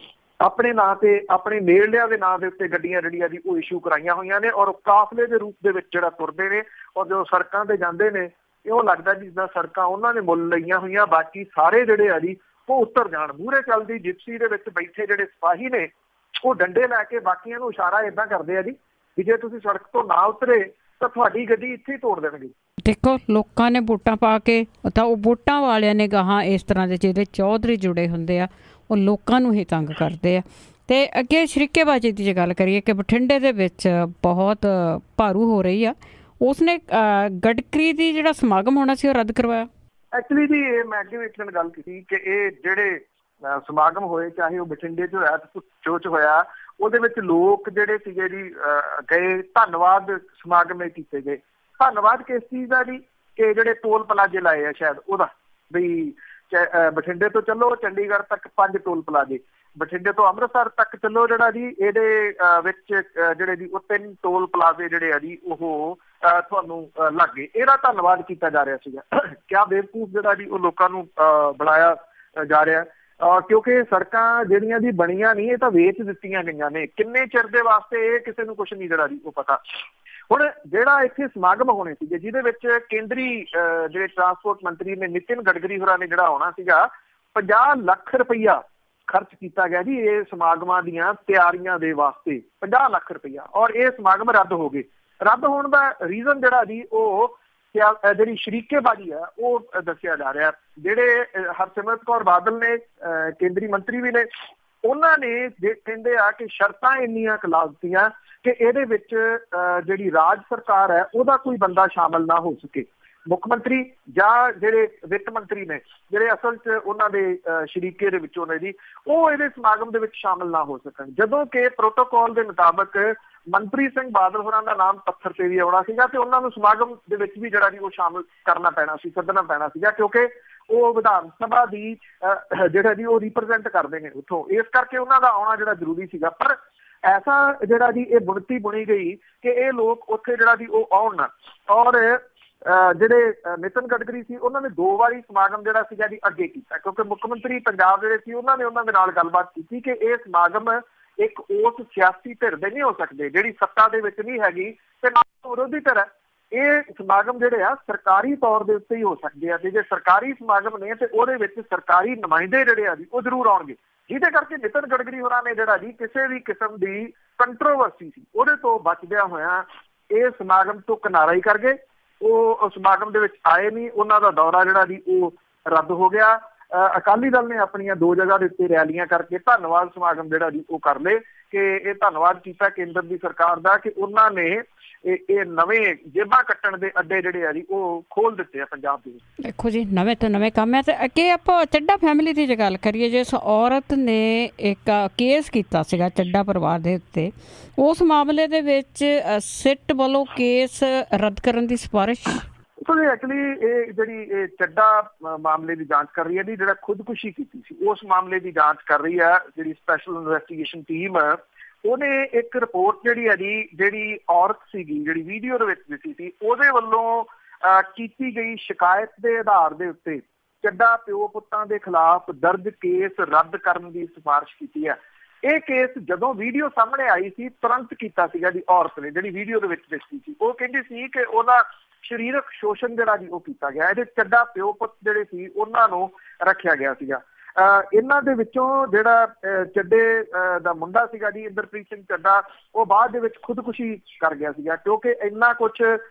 Speaker 2: ਆਪਣੇ ਨਾਂ ਤੇ, ਆਪਣੇ ਨੇੜਲਿਆਂ ਦੇ ਨਾਂ ਦੇ ਉੱਤੇ ਗੱਡੀਆਂ ਜਿਹੜੀਆਂ ਜੀ ਉਹ ਇਸ਼ੂ ਕਰਾਈਆਂ ਹੋਈਆਂ ਨੇ, ਔਰ ਕਾਫਲੇ ਦੇ ਰੂਪ ਦੇ ਵਿੱਚ ਜਿਹੜਾ ਤੁਰਦੇ ਨੇ, ਔਰ ਜਦੋਂ ਸੜਕਾਂ ਤੇ ਜਾਂਦੇ ਨੇ ਉਹ ਲੱਗਦਾ ਜੀ ਜਿੱਦਾਂ ਸੜਕਾਂ ਉਹਨਾਂ ਨੇ ਮੁੱਲ ਲਈਆਂ ਹੋਈਆਂ, ਬਾਕੀ ਸਾਰੇ ਜਿਹੜੇ ਆ ਜੀ ਉਹ ਉੱਤਰ ਜਾਣ। ਮੂਹਰੇ ਚੱਲਦੀ ਜਿਪਸੀ ਦੇ ਵਿੱਚ ਬੈਠੇ ਜਿਹੜੇ ਸਿਪਾਹੀ ਨੇ ਉਹ ਡੰਡੇ ਲੈ ਕੇ ਬਾਕੀਆਂ ਨੂੰ ਇਸ਼ਾਰਾ ਏਦਾਂ ਕਰਦੇ ਆ ਜੀ ਕਿ ਜੇ ਤੁਸੀਂ ਸੜਕ ਤੋਂ ਨਾ ਉਤਰੇ ਤਾਂ ਤੁਹਾਡੀ ਗੱਡੀ ਇੱਥੇ ਹੀ ਤੋੜ ਦੇਣਗੇ।
Speaker 1: ਦੇਖੋ, ਲੋਕਾਂ ਨੇ ਵੋਟਾਂ ਪਾ ਕੇ, ਤਾਂ ਉਹ ਵੋਟਾਂ ਵਾਲਿਆਂ ਨੇ ਗਾਹਾਂ ਇਸ ਤਰ੍ਹਾਂ ਦੇ ਜਿਹੜੇ ਚੌਧਰੀ ਜੁੜੇ ਹੁੰਦੇ ਆ ਉਹ ਲੋਕਾਂ ਨੂੰ ਹੀ ਤੰਗ ਕਰਦੇ ਆ। ਤੇ ਅੱਗੇ ਸ਼ਰੀਕੇਬਾਜ਼ੀ ਦੀ ਜੇ ਗੱਲ ਕਰੀਏ ਕਿ ਬਠਿੰਡੇ ਦੇ ਵਿੱਚ ਬਹੁਤ ਭਾਰੂ ਹੋ ਰਹੀ ਆ, ਉਸਨੇ ਗਡਕਰੀ ਦੀ ਜਿਹੜਾ ਸਮਾਗਮ ਹੋਣਾ ਸੀ ਉਹ ਰੱਦ ਕਰਵਾਇਆ।
Speaker 2: ਐਕਚੁਅਲੀ ਜੀ ਇਹ ਮੈਂ ਅੱਗੇ ਵੇਖਣ ਗੱਲ ਕੀਤੀ ਕਿ ਇਹ ਜਿਹੜੇ ਸਮਾਗਮ ਹੋਏ, ਚਾਹੇ ਉਹ ਬਠਿੰਡੇ 'ਚ ਹੋਇਆ ਤੇ ਭੁੱਚੋ 'ਚ ਹੋਇਆ, ਉਹਦੇ ਵਿੱਚ ਲੋਕ ਜਿਹੜੇ ਸੀਗੇ ਜੀ ਗਏ, ਧੰਨਵਾਦ ਸਮਾਗਮ ਇਹ ਕੀਤੇ ਗਏ। ਧੰਨਵਾਦ ਕਿਸ ਚੀਜ਼ ਦਾ ਜੀ? ਕਿ ਜਿਹੜੇ ਟੋਲ ਪਲਾਜ਼ੇ ਲਾਏ ਆ ਸ਼ਾਇਦ ਉਹਦਾ, ਬਈ ਬਠਿੰਡੇ ਤੋਂ ਚੱਲੋ ਚੰਡੀਗੜ੍ਹ ਤੱਕ 5 ਟੋਲ ਪਲਾਜ਼ੇ, ਬਠਿੰਡੇ ਤੋਂ ਅੰਮ੍ਰਿਤਸਰ ਤੱਕ ਚੱਲੋ ਜਿਹੜਾ ਜੀ ਇਹਦੇ ਵਿੱਚ ਜਿਹੜੇ ਜੀ ਉਹ 3 ਟੋਲ ਪਲਾਜ਼ੇ ਜਿਹੜੇ ਆ ਜੀ ਉਹ ਤੁਹਾਨੂੰ ਲੱਗ ਗਏ। ਇਹਦਾ ਧੰਨਵਾਦ ਕੀਤਾ ਜਾ ਰਿਹਾ ਸੀਗਾ। ਕਿਆ ਬੇਵਕੂਫ ਜਿਹੜਾ ਜੀ ਉਹ ਲੋਕਾਂ ਨੂੰ ਬਣਾਇਆ ਜਾ ਰਿਹਾ, ਕਿਉਂਕਿ ਸੜਕਾਂ ਜਿਹੜੀਆਂ ਜੀ ਬਣੀਆਂ ਨਹੀਂ, ਇਹ ਤਾਂ ਵੇਚ ਦਿੱਤੀਆਂ ਗਈਆਂ ਨੇ। ਕਿੰਨੇ ਚਿਰ ਦੇ ਵਾਸਤੇ ਇਹ ਕਿਸੇ ਨੂੰ ਕੁਛ ਨਹੀਂ ਜਿਹੜਾ ਜੀ ਉਹ ਪਤਾ। ਹੁਣ ਜਿਹੜਾ ਇੱਥੇ ਸਮਾਗਮ ਹੋਣੇ ਸੀਗੇ ਜਿਹਦੇ ਵਿੱਚ ਕੇਂਦਰੀ ਜਿਹੜੇ ਟਰਾਂਸਪੋਰਟ ਮੰਤਰੀ ਨੇ ਨਿਤਿਨ ਗਡਕਰੀ ਹੋਰਾਂ ਨੇ ਜਿਹੜਾ ਆਉਣਾ ਸੀਗਾ, 50 ਲੱਖ ਰੁਪਈਆ ਖਰਚ ਕੀਤਾ ਗਿਆ ਜੀ ਇਹ ਸਮਾਗਮਾਂ ਦੀਆਂ ਤਿਆਰੀਆਂ ਦੇ ਵਾਸਤੇ, 50 ਲੱਖ ਰੁਪਈਆ, ਔਰ ਇਹ ਸਮਾਗਮ ਰੱਦ ਹੋ ਗਏ। ਰੱਦ ਹੋਣ ਦਾ ਰੀਜ਼ਨ ਜਿਹੜਾ ਜੀ ਉਹ ਜਿਹੜੀ ਸ਼ਰੀਕੇਬਾਜ਼ੀ ਆ ਉਹ ਦੱਸਿਆ ਜਾ ਰਿਹਾ। ਜਿਹੜੇ ਹਰਸਿਮਰਤ ਕੌਰ ਬਾਦਲ ਨੇ, ਕੇਂਦਰੀ ਮੰਤਰੀ ਵੀ ਨੇ, ਉਹਨਾਂ ਨੇ ਕਹਿੰਦੇ ਆ ਕਿ ਸ਼ਰਤਾਂ ਇੰਨੀਆਂ ਲਾ ਦਿੱਤੀਆਂ ਕਿ ਇਹਦੇ ਵਿੱਚ ਜਿਹੜੀ ਰਾਜ ਸਰਕਾਰ ਹੈ ਉਹਦਾ ਕੋਈ ਬੰਦਾ ਸ਼ਾਮਲ ਨਾ ਹੋ ਸਕੇ। ਮੁੱਖ ਮੰਤਰੀ ਜਾਂ ਜਿਹੜੇ ਵਿੱਤ ਮੰਤਰੀ ਨੇ, ਜਿਹੜੇ ਅਸਲ 'ਚ ਉਹਨਾਂ ਦੇ ਸ਼ਰੀਕੇ ਦੇ ਵਿੱਚੋਂ ਨੇ ਜੀ, ਉਹ ਇਹਦੇ ਸਮਾਗਮ ਦੇ ਵਿੱਚ ਸ਼ਾਮਲ ਨਾ ਹੋ ਸਕਣ। ਜਦੋਂ ਕਿ ਪ੍ਰੋਟੋਕਾਲ ਦੇ ਮੁਤਾਬਕ ਮਨਪ੍ਰੀਤ ਸਿੰਘ ਬਾਦਲ ਹੋਰਾਂ ਦਾ ਨਾਮ ਪੱਥਰ ਤੇ ਵੀ ਆਉਣਾ ਸੀਗਾ ਤੇ ਉਹਨਾਂ ਨੂੰ ਸਮਾਗਮ ਦੇ ਵਿੱਚ ਵੀ ਜਿਹੜਾ ਜੀ ਉਹ ਸ਼ਾਮਲ ਕਰਨਾ ਪੈਣਾ ਸੀ, ਸੱਦਣਾ ਪੈਣਾ ਸੀਗਾ, ਕਿਉਂਕਿ ਉਹ ਵਿਧਾਨ ਸਭਾ ਦੀ ਜਿਹੜਾ ਜੀ ਉਹ ਰਿਪਰੈਜ਼ੈਂਟ ਕਰਦੇ ਨੇ ਉੱਥੋਂ, ਇਸ ਕਰਕੇ ਉਹਨਾਂ ਦਾ ਆਉਣਾ ਜਿਹੜਾ ਜ਼ਰੂਰੀ ਸੀਗਾ। ਪਰ ਐਸਾ ਜਿਹੜਾ ਜੀ ਇਹ ਬੁਣਤੀ ਬੁਣੀ ਗਈ ਕਿ ਇਹ ਲੋਕ ਉੱਥੇ ਜਿਹੜਾ ਜੀ ਉਹ ਆਉਣ ਨਾ, ਔਰ ਜਿਹੜੇ ਨਿਤਿਨ ਗਡਕਰੀ ਸੀ ਉਹਨਾਂ ਨੇ 2 ਵਾਰੀ ਸਮਾਗਮ ਜਿਹੜਾ ਸੀਗਾ ਜੀ ਅੱਗੇ ਕੀਤਾ, ਕਿਉਂਕਿ ਮੁੱਖ ਮੰਤਰੀ ਪੰਜਾਬ ਜਿਹੜੇ ਸੀ ਉਹਨਾਂ ਨੇ ਉਹਨਾਂ ਦੇ ਨਾਲ ਗੱਲਬਾਤ ਕੀਤੀ ਕਿ ਇਹ ਸਮਾਗਮ ਇੱਕ ਉਸ ਸਿਆਸੀ ਧਿਰ ਦੇ ਨਹੀਂ ਹੋ ਸਕਦੇ ਜਿਹੜੀ ਸੱਤਾ ਦੇ ਵਿੱਚ ਨਹੀਂ ਹੈਗੀ ਤੇ ਨਾ ਵਿਰੋਧੀ ਧਿਰ ਹੈ। ਇਹ ਸਮਾਗਮ ਜਿਹੜੇ ਆ ਸਰਕਾਰੀ ਤੌਰ ਦੇ ਉੱਤੇ ਹੀ ਹੋ ਸਕਦੇ ਆ ਤੇ ਜੇ ਸਰਕਾਰੀ ਸਮਾਗਮ ਨੇ ਤੇ ਉਹਦੇ ਵਿੱਚ ਸਰਕਾਰੀ ਨੁਮਾਇੰਦੇ ਜਿਹੜੇ ਆ ਜੀ ਉਹ ਜ਼ਰੂਰ ਆਉਣਗੇ, ਜਿਹਦੇ ਕਰਕੇ ਨਿਤਿਨ ਗਡਕਰੀ ਹੋਰਾਂ ਨੇ ਜਿਹੜਾ ਜੀ ਕਿਸੇ ਵੀ ਕਿਸਮ ਦੀ ਕੰਟਰੋਵਰਸੀ ਸੀ ਉਹਦੇ ਤੋਂ ਬਚਦਿਆਂ ਹੋਇਆਂ ਇਹ ਸਮਾਗਮ ਤੋਂ ਕਿਨਾਰਾ ਹੀ ਕਰ ਗਏ। ਉਹ ਸਮਾਗਮ ਦੇ ਵਿੱਚ ਆਏ ਨਹੀਂ, ਉਹਨਾਂ ਦਾ ਦੌਰਾ ਜਿਹੜਾ ਜੀ ਉਹ ਰੱਦ ਹੋ ਗਿਆ। ਅਕਾਲੀ ਦਲ ਨੇ ਆਪਣੀਆਂ 2 ਜਗ੍ਹਾ ਦੇ ਉੱਤੇ ਰੈਲੀਆਂ ਕਰਕੇ ਧੰਨਵਾਦ ਸਮਾਗਮ ਜਿਹੜਾ ਜੀ ਉਹ ਕਰ ਲਏ ਕਿ ਇਹ ਧੰਨਵਾਦ ਕੀਤਾ ਕੇਂਦਰ ਦੀ ਸਰਕਾਰ ਦਾ ਕਿ ਉਹਨਾਂ ਨੇ ਇਹ ਨਵੇਂ ਜੇਬਾਂ ਕੱਟਣ ਦੇ ਅੱਡੇ ਜਿਹੜੇ ਆ ਜੀ ਉਹ ਖੋਲ ਦਿੱਤੇ ਆ ਪੰਜਾਬ ਦੇ ਵਿੱਚ। ਦੇਖੋ ਜੀ, ਨਵੇਂ ਤੋਂ ਨਵੇਂ ਕੰਮ ਹੈ। ਤੇ ਅੱਗੇ ਆਪਾਂ ਚੱਡਾ ਫੈਮਿਲੀ ਦੀ ਜੇ ਗੱਲ ਕਰੀਏ, ਜਿਸ ਔਰਤ ਨੇ ਇੱਕ ਕੇਸ ਕੀਤਾ ਸੀਗਾ ਚੱਡਾ ਪਰਿਵਾਰ ਦੇ ਉੱਤੇ, ਉਸ ਮਾਮਲੇ ਦੇ ਵਿੱਚ ਸਿੱਟ ਵੱਲੋਂ ਕੇਸ ਰੱਦ ਕਰਨ ਦੀ ਸਿਫਾਰਿਸ਼। ਐਕਚੁਅਲੀ ਇਹ ਜਿਹੜੀ ਇਹ ਚੱਡਾ ਮਾਮਲੇ ਦੀ ਜਾਂਚ ਕਰ ਰਹੀ ਹੈ ਜੀ, ਜਿਹੜਾ ਖੁਦਕੁਸ਼ੀ ਕੀਤੀ ਸੀ ਉਸ ਮਾਮਲੇ ਦੀ ਜਾਂਚ ਕਰ ਰਹੀ ਹੈ ਜਿਹੜੀ ਸਪੈਸ਼ਲ ਇਨਵੈਸਟੀਗੇਸ਼ਨ ਟੀਮ। ਉਹਨੇ ਇੱਕ ਰਿਪੋਰਟ ਜਿਹੜੀ ਹੈ ਜੀ, ਜਿਹੜੀ ਔਰਤ ਸੀਗੀ ਜਿਹੜੀ ਵੀਡੀਓ ਦੇ ਵਿੱਚ ਦਿੱਤੀ ਸੀ, ਉਹਦੇ ਵੱਲੋਂ ਕੀਤੀ ਗਈ ਸ਼ਿਕਾਇਤ ਦੇ ਆਧਾਰ ਦੇ ਉੱਤੇ ਚੱਡਾ ਪਿਓ ਪੁੱਤਾਂ ਦੇ ਖਿਲਾਫ ਦਰਜ ਕੇਸ ਰੱਦ ਕਰਨ ਦੀ ਸਿਫਾਰਿਸ਼ ਕੀਤੀ ਹੈ। ਇਹ ਕੇਸ ਜਦੋਂ ਵੀਡੀਓ ਸਾਹਮਣੇ ਆਈ ਸੀ ਤੁਰੰਤ ਕੀਤਾ ਸੀਗਾ ਜੀ ਔਰਤ ਨੇ, ਜਿਹੜੀ ਵੀਡੀਓ ਦੇ ਵਿੱਚ ਦਿੱਤੀ ਸੀ। ਉਹ ਕਹਿੰਦੀ ਸੀ ਕਿ ਉਹਦਾ ਸਰੀਰਕ ਸ਼ੋਸ਼ਣ ਜਿਹੜਾ ਜੀ ਉਹ ਕੀਤਾ ਗਿਆ, ਇਹਦੇ ਚੱਡਾ ਪਿਓ ਪੁੱਤ ਜਿਹੜੇ ਸੀ ਉਹਨਾਂ ਨੂੰ ਰੱਖਿਆ ਗਿਆ ਸੀਗਾ। ਇਹਨਾਂ ਦੇ ਵਿੱਚੋਂ ਜਿਹੜਾ ਚੱਡੇ ਦਾ ਮੁੰਡਾ ਸੀਗਾ ਜੀ ਇੰਦਰਪ੍ਰੀਤ ਸਿੰਘ ਚੱਡਾ, ਉਹ ਬਾਅਦ ਦੇ ਵਿੱਚ ਖੁਦਕੁਸ਼ੀ ਕਰ ਗਿਆ ਸੀਗਾ, ਕਿਉਂਕਿ ਇੰਨਾ ਕੁਛ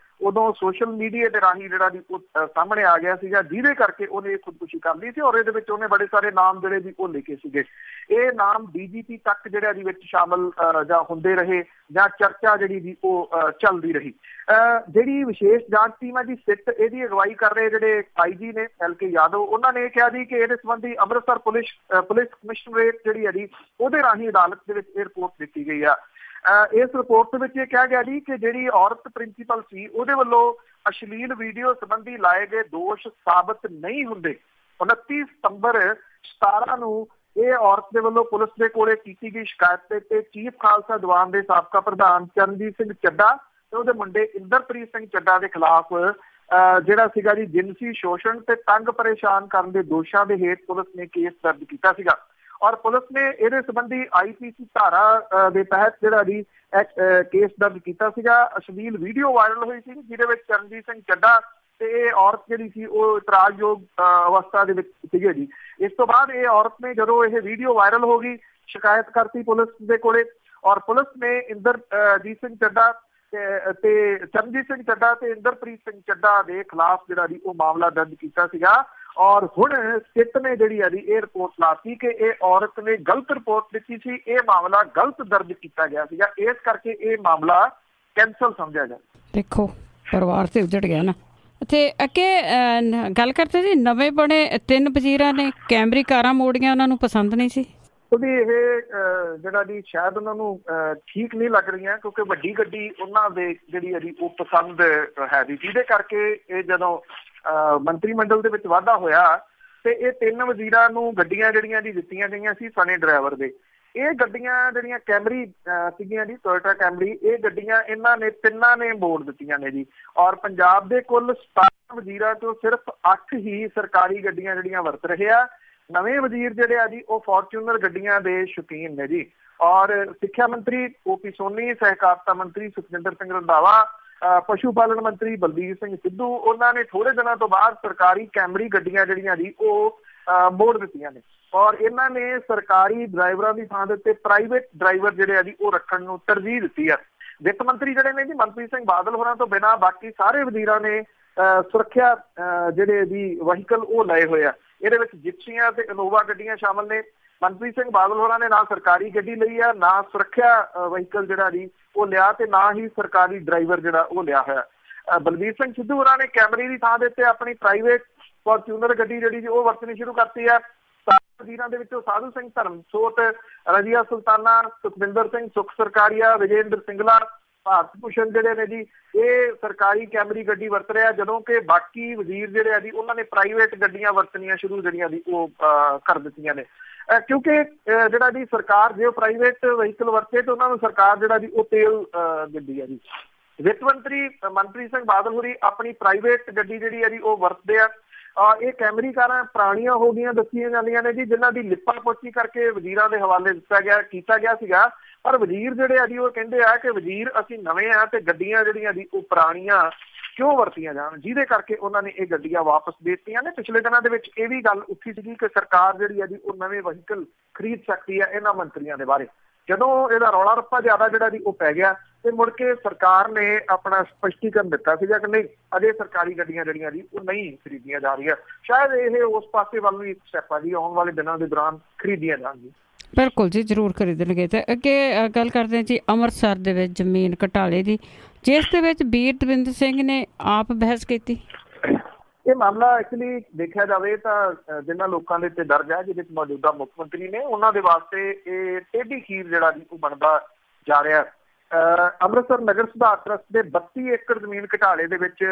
Speaker 2: ਉਦੋਂ ਸੋਸ਼ਲ ਮੀਡੀਆ ਦੇ ਰਾਹੀਂ ਜਿਹੜਾ ਜੀ ਉਹ ਸਾਹਮਣੇ ਆ ਗਿਆ ਸੀਗਾ, ਜਿਹਦੇ ਕਰਕੇ ਉਹਨੇ ਖੁਦਕੁਸ਼ੀ ਕਰ ਲਈ ਸੀ। ਔਰ ਇਹਦੇ ਵਿੱਚ ਉਹਨੇ ਬੜੇ ਸਾਰੇ ਨਾਮ ਜਿਹੜੇ ਜੀ ਉਹ ਲਿਖੇ ਸੀਗੇ। ਇਹ ਨਾਮ DGP ਤੱਕ ਜਿਹੜਾ ਜੀ ਵਿੱਚ ਸ਼ਾਮਲ ਜਾਂ ਹੁੰਦੇ ਰਹੇ, ਜਾਂ ਚਰਚਾ ਜਿਹੜੀ ਜੀ ਉਹ ਚੱਲਦੀ ਰਹੀ। ਜਿਹੜੀ ਵਿਸ਼ੇਸ਼ ਜਾਂਚ ਟੀਮ ਹੈ ਜੀ ਸਿੱਟ, ਇਹਦੀ ਅਗਵਾਈ ਕਰ ਰਹੇ ਜਿਹੜੇ IG ਨੇ LK ਯਾਦਵ, ਉਹਨਾਂ ਨੇ ਇਹ ਕਿਹਾ ਜੀ ਕਿ ਇਹਦੇ ਸੰਬੰਧੀ ਅੰਮ੍ਰਿਤਸਰ ਪੁਲਿਸ ਕਮਿਸ਼ਨਰੇਟ ਜਿਹੜੀ ਹੈ ਜੀ ਉਹਦੇ ਰਾਹੀਂ ਅਦਾਲਤ ਦੇ ਵਿੱਚ ਇਹ ਰਿਪੋਰਟ ਦਿੱਤੀ ਗਈ ਆ। ਇਸ ਰਿਪੋਰਟ ਦੇ ਵਿੱਚ ਇਹ ਕਿਹਾ ਗਿਆ ਜੀ ਕਿ ਜਿਹੜੀ ਔਰਤ ਪ੍ਰਿੰਸੀਪਲ ਸੀ, ਉਹਦੇ ਵੱਲੋਂ ਅਸ਼ਲੀਲ ਵੀਡੀਓ ਸੰਬੰਧੀ ਲਾਏ ਗਏ ਦੋਸ਼ ਸਾਬਤ ਨਹੀਂ ਹੁੰਦੇ। 29 ਸਤੰਬਰ 17 ਨੂੰ ਇਹ ਔਰਤ ਦੇ ਵੱਲੋਂ ਪੁਲਿਸ ਦੇ ਕੋਲੇ ਕੀਤੀ ਗਈ ਸ਼ਿਕਾਇਤ ਤੇ ਚੀਫ ਖਾਲਸਾ ਦੀਵਾਨ ਦੇ ਸਾਬਕਾ ਪ੍ਰਧਾਨ ਚਰਨਜੀਤ ਸਿੰਘ ਚੱਡਾ ਤੇ ਉਹਦੇ ਮੁੰਡੇ ਇੰਦਰਪ੍ਰੀਤ ਸਿੰਘ ਚੱਡਾ ਦੇ ਖਿਲਾਫ ਜਿਹੜਾ ਸੀਗਾ ਜੀ ਜਿਨਸੀ ਸ਼ੋਸ਼ਣ ਤੇ ਤੰਗ ਪਰੇਸ਼ਾਨ ਕਰਨ ਦੇ ਦੋਸ਼ਾਂ ਦੇ ਹੇਠ ਪੁਲਿਸ ਨੇ ਕੇਸ ਦਰਜ ਕੀਤਾ ਸੀਗਾ। ਔਰ ਪੁਲਿਸ ਨੇ ਇਹਦੇ ਸੰਬੰਧੀ IPC ਧਾਰਾ ਦੇ ਤਹਿਤ ਜਿਹੜਾ ਜੀ ਕੇਸ ਦਰਜ ਕੀਤਾ ਸੀਗਾ। ਅਸ਼ਲੀਲ ਵੀਡੀਓ ਵਾਇਰਲ ਹੋਈ ਸੀ ਜਿਹਦੇ ਵਿੱਚ ਚਰਨਜੀਤ ਸਿੰਘ ਚੱਡਾ ਤੇ ਇਹ ਔਰਤ ਜਿਹੜੀ ਸੀ ਉਹ ਇਤਰਾਜ਼ਯੋਗ ਅਵਸਥਾ ਦੇ ਵਿੱਚ ਸੀਗੇ ਜੀ। ਇਸ ਤੋਂ ਬਾਅਦ ਇਹ ਔਰਤ ਨੇ ਜਦੋਂ ਇਹ ਵੀਡੀਓ ਵਾਇਰਲ ਹੋ ਗਈ, ਸ਼ਿਕਾਇਤ ਕਰਤੀ ਪੁਲਿਸ ਦੇ ਕੋਲੇ, ਔਰ ਪੁਲਿਸ ਨੇ ਇੰਦਰਜੀਤ ਸਿੰਘ ਚੱਡਾ ਤੇ ਚਰਨਜੀਤ ਸਿੰਘ ਚੱਡਾ ਤੇ ਇੰਦਰਪ੍ਰੀਤ ਸਿੰਘ ਚੱਡਾ ਦੇ ਖਿਲਾਫ ਜਿਹੜਾ ਜੀ ਉਹ ਮਾਮਲਾ ਦਰਜ ਕੀਤਾ ਸੀਗਾ। ਔਰ ਹੁਣ ਸਿੱਟ ਨੇ ਜਿਹੜੀ ਹੈ ਜੀ ਇਹ ਰਿਪੋਰਟ ਲਾਤੀ ਕਿ ਇਹ ਔਰਤ ਨੇ ਗਲਤ ਰਿਪੋਰਟ ਦਿੱਤੀ ਸੀ, ਇਹ ਮਾਮਲਾ ਗਲਤ ਦਰਜ ਕੀਤਾ ਗਿਆ ਸੀਗਾ, ਇਸ ਕਰਕੇ ਇਹ ਮਾਮਲਾ ਕੈਂਸਲ ਸਮਝਿਆ ਗਿਆ।
Speaker 1: ਦੇਖੋ ਪਰਿਵਾਰ ਤੇ ਉਜੜ ਗਿਆ ਨਾ। ਤੇ ਅੱਗੇ ਗੱਲ ਕਰਦੇ ਜੀ, ਨਵੇਂ ਬਣੇ 3 ਵਜ਼ੀਰਾਂ ਨੇ ਕੈਮਰੀ ਕਾਰਾਂ ਮੋੜੀਆਂ, ਉਹਨਾਂ ਨੂੰ ਪਸੰਦ ਨਹੀਂ ਸੀ।
Speaker 2: ਕਿਉਂਕਿ ਇਹ ਜਿਹੜਾ ਜੀ ਸ਼ਾਇਦ ਉਹਨਾਂ ਨੂੰ ਠੀਕ ਨਹੀਂ ਲੱਗ ਰਹੀਆਂ, ਕਿਉਂਕਿ ਵੱਡੀ ਗੱਡੀ ਉਹਨਾਂ ਦੇ ਜਿਹੜੀ ਹੈ ਜੀ ਉਹ ਪਸੰਦ ਹੈ ਜੀ, ਜਿਹਦੇ ਕਰਕੇ ਇਹ ਜਦੋਂ ਮੰਤਰੀ ਮੰਡਲ ਦੇ ਵਿੱਚ ਵਾਧਾ ਹੋਇਆ ਤੇ ਇਹ 3 ਵਜ਼ੀਰਾਂ ਨੂੰ ਗੱਡੀਆਂ ਜਿਹੜੀਆਂ ਜੀ ਦਿੱਤੀਆਂ ਗਈਆਂ ਸੀ ਸਣੇ ਡਰਾਈਵਰ ਦੇ। ਇਹ ਗੱਡੀਆਂ ਜਿਹੜੀਆਂ ਕੈਮਰੀ ਸੀਗੀਆਂ ਜੀ, ਟੋਇਟਾ ਕੈਮਰੀ, ਇਹ ਗੱਡੀਆਂ ਇਹਨਾਂ ਨੇ ਤਿੰਨਾਂ ਨੇ ਮੋੜ ਦਿੱਤੀਆਂ ਨੇ ਜੀ। ਔਰ ਪੰਜਾਬ ਦੇ ਕੁੱਲ 17 ਵਜ਼ੀਰਾਂ ਤੋਂ ਸਿਰਫ 8 ਹੀ ਸਰਕਾਰੀ ਗੱਡੀਆਂ ਜਿਹੜੀਆਂ ਵਰਤ ਰਹੇ ਆ। ਨਵੇਂ ਵਜ਼ੀਰ ਜਿਹੜੇ ਆ ਜੀ ਉਹ ਫੋਰਚੂਨਰ ਗੱਡੀਆਂ ਦੇ ਸ਼ੌਕੀਨ ਨੇ ਜੀ। ਔਰ ਸਿੱਖਿਆ ਮੰਤਰੀ OP ਸੋਨੀ, ਸਹਿਕਾਰਤਾ ਮੰਤਰੀ ਸੁਖਜਿੰਦਰ ਸਿੰਘ ਰੰਧਾਵਾ, ਪਸ਼ੂ ਪਾਲਣ ਮੰਤਰੀ ਬਲਬੀਰ ਸਿੰਘ ਸਿੱਧੂ, ਉਹਨਾਂ ਨੇ ਥੋੜੇ ਦਿਨਾਂ ਤੋਂ ਬਾਅਦ ਸਰਕਾਰੀ ਕੈਮਰੀ ਗੱਡੀਆਂ ਜਿਹੜੀਆਂ ਜੀ ਉਹ ਮੋੜ ਦਿੱਤੀਆਂ ਨੇ। ਔਰ ਇਹਨਾਂ ਨੇ ਸਰਕਾਰੀ ਡਰਾਈਵਰਾਂ ਦੀ ਥਾਂ ਦੇ ਉੱਤੇ ਪ੍ਰਾਈਵੇਟ ਡਰਾਈਵਰ ਜਿਹੜੇ ਆ ਜੀ ਉਹ ਰੱਖਣ ਨੂੰ ਤਰਜੀਹ ਦਿੱਤੀ ਆ। ਵਿੱਤ ਮੰਤਰੀ ਜਿਹੜੇ ਨੇ ਜੀ ਮਨਪ੍ਰੀਤ ਸਿੰਘ ਬਾਦਲ ਹੋਰਾਂ ਤੋਂ ਬਿਨਾਂ ਬਾਕੀ ਸਾਰੇ ਵਜ਼ੀਰਾਂ ਨੇ ਸੁਰੱਖਿਆ ਜਿਹੜੇ ਜੀ ਵਹੀਕਲ ਉਹ ਲਏ ਹੋਏ ਆ। ਇਹਦੇ ਵਿੱਚ ਜਿਪਸੀਆਂ ਤੇ ਇਨੋਵਾ ਗੱਡੀਆਂ ਸ਼ਾਮਲ ਨੇ। ਮਨਪ੍ਰੀਤ ਸਿੰਘ ਬਾਦਲ ਹੋਰਾਂ ਨੇ ਨਾ ਸਰਕਾਰੀ ਗੱਡੀ ਲਈ ਆ, ਨਾ ਸੁਰੱਖਿਆ ਵਹੀਕਲ ਜਿਹੜਾ ਜੀ ਉਹ ਲਿਆ, ਤੇ ਨਾ ਹੀ ਸਰਕਾਰੀ ਡਰਾਈਵਰ ਜਿਹੜਾ ਉਹ ਲਿਆ ਹੋਇਆ। ਬਲਬੀਰ ਸਿੰਘ ਸਿੱਧੂ ਹੋਰਾਂ ਨੇ ਕੈਮਰੀ ਦੀ ਥਾਂ ਦੇ ਉੱਤੇ ਆਪਣੀ ਪ੍ਰਾਈਵੇਟ ਫੋਰਚੂਨਰ ਗੱਡੀ ਜਿਹੜੀ ਜੀ ਉਹ ਵਰਤਣੀ ਸ਼ੁਰੂ ਕਰਤੀ ਹੈ। ਵਜ਼ੀਰਾਂ ਦੇ ਵਿੱਚੋਂ ਸਾਧੂ ਸਿੰਘ ਧਰਮਸੋਤ, ਰਜ਼ੀਆ ਸੁਲਤਾਨਾ, ਸੁਖਵਿੰਦਰ ਸਿੰਘ ਸੁਖ ਸਰਕਾਰੀਆ, ਵਿਜੇਂਦਰ ਸਿੰਗਲਾ, ਭਾਰਤ ਭੂਸ਼ਣ ਜਿਹੜੇ ਨੇ ਜੀ ਇਹ ਸਰਕਾਰੀ ਕੈਮਰੀ ਗੱਡੀ ਵਰਤ ਰਿਹਾ, ਜਦੋਂ ਕਿ ਬਾਕੀ ਵਜ਼ੀਰ ਜਿਹੜੇ ਆ ਜੀ ਉਹਨਾਂ ਨੇ ਪ੍ਰਾਈਵੇਟ ਗੱਡੀਆਂ ਵਰਤਣੀਆਂ ਸ਼ੁਰੂ ਜਿਹੜੀਆਂ ਜੀ ਉਹ ਕਰ ਦਿੱਤੀਆਂ ਨੇ। ਕਿਉਂਕਿ ਜਿਹੜਾ ਜੀ ਸਰਕਾਰ ਜੇ ਪ੍ਰਾਈਵੇਟ ਵਹੀਕਲ ਵਰਤੇ ਤੇ ਉਹਨਾਂ ਨੂੰ ਸਰਕਾਰ ਜਿਹੜਾ ਜੀ ਉਹ ਤੇਲ ਦਿੰਦੀ ਹੈ ਜੀ। ਵਿੱਤ ਮੰਤਰੀ ਮਨਪ੍ਰੀਤ ਸਿੰਘ ਬਾਦਲ ਹੋਰੀ ਆਪਣੀ ਪ੍ਰਾਈਵੇਟ ਗੱਡੀ ਜਿਹੜੀ ਹੈ ਜੀ ਉਹ ਵਰਤਦੇ ਆ। ਇਹ ਕੈਮਰੀ ਕਾਰਾਂ ਪੁਰਾਣੀਆਂ ਹੋ ਗਈਆਂ ਦੱਸੀਆਂ ਜਾਂਦੀਆਂ ਨੇ ਜੀ, ਜਿਨ੍ਹਾਂ ਦੀ ਲਿਪਾ ਪੋਚੀ ਕਰਕੇ ਵਜ਼ੀਰਾਂ ਦੇ ਹਵਾਲੇ ਕੀਤਾ ਗਿਆ ਸੀਗਾ। ਪਰ ਵਜ਼ੀਰ ਜਿਹੜੇ ਆ ਜੀ ਉਹ ਕਹਿੰਦੇ ਆ ਕਿ ਵਜ਼ੀਰ ਅਸੀਂ ਨਵੇਂ ਆ ਤੇ ਗੱਡੀਆਂ ਜਿਹੜੀਆਂ ਜੀ ਉਹ ਪੁਰਾਣੀਆਂ ਕਿਉਂ ਵਰਤੀਆਂ ਜਾਣ, ਜਿਹਦੇ ਕਰਕੇ ਉਹਨਾਂ ਨੇ ਇਹ ਗੱਡੀਆਂ ਵਾਪਸ ਦੇ ਦਿੱਤੀਆਂ ਨੇ। ਪਿਛਲੇ ਦਿਨਾਂ ਦੇ ਵਿੱਚ ਇਹ ਵੀ ਗੱਲ ਉੱਠੀ ਸੀਗੀ ਕਿ ਸਰਕਾਰ ਜਿਹੜੀ ਆ ਜੀ ਉਹ ਨਵੇਂ ਵਹੀਕਲ ਖਰੀਦ ਸਕਦੀ ਹੈ ਇਹਨਾਂ ਮੰਤਰੀਆਂ ਦੇ ਬਾਰੇ। ਜਦੋਂ ਇਹਦਾ ਰੌਲਾ ਰੱਪਾ ਜ਼ਿਆਦਾ ਜਿਹੜਾ ਜੀ ਉਹ ਪੈ ਗਿਆ ਤੇ ਮੁੜ ਕੇ ਸਰਕਾਰ ਨੇ ਆਪਣਾ ਸਪਸ਼ਟੀਕਰਨ ਦਿੱਤਾ ਸੀਗਾ ਕਿ ਨਹੀਂ, ਅਜੇ ਸਰਕਾਰੀ ਗੱਡੀਆਂ ਜਿਹੜੀਆਂ ਜੀ ਉਹ ਨਹੀਂ ਖਰੀਦੀਆਂ ਜਾ ਰਹੀਆਂ। ਸ਼ਾਇਦ ਇਹ ਉਸ ਪਾਸੇ ਵੱਲ ਵੀ ਇੱਕ ਸਟੈਪ ਆ ਜੀ, ਆਉਣ ਵਾਲੇ ਦਿਨਾਂ ਦੇ ਦੌਰਾਨ ਖਰੀਦੀਆਂ ਜਾਣਗੀਆਂ।
Speaker 1: ਬਿਲਕੁਲ ਜੀ, ਜ਼ਰੂਰ ਖਰੀਦਣਗੇ। ਤੇ ਅੱਗੇ ਗੱਲ ਕਰਦੇ ਹਾਂ ਜੀ ਅੰਮ੍ਰਿਤਸਰ ਦੇ ਵਿੱਚ ਜ਼ਮੀਨ ਘਟਾਲੇ ਦੀ, ਜਿਸ ਦੇ ਵਿੱਚ ਵੀਰ ਦਵਿੰਦਰ ਸਿੰਘ ਨੇ ਆਪ ਬਹਿਸ ਕੀਤੀ।
Speaker 2: ਇਹ ਮਾਮਲਾ ਐਕਚੁਅਲੀ ਦੇਖਿਆ ਜਾਵੇ ਤਾਂ ਜਿਨ੍ਹਾਂ ਲੋਕਾਂ ਦੇ ਉੱਤੇ ਦਰਜ ਹੈ, ਜਿਹਦੇ ਵਿੱਚ ਮੌਜੂਦਾ ਮੁੱਖ ਮੰਤਰੀ ਨੇ, ਉਹਨਾਂ ਦੇ ਵਾਸਤੇ ਇਹ ਟੇਢੀ ਖੀਰ ਜਿਹੜਾ ਜੀ ਉਹ ਬਣਦਾ ਜਾ ਰਿਹਾ। ਅੰਮ੍ਰਿਤਸਰ ਨਗਰ ਸੁਧਾਰ ਟਰੱਸਟ ਦੇ 32 ਏਕੜ ਜ਼ਮੀਨ ਘਟਾਲੇ ਦੇ ਵਿੱਚ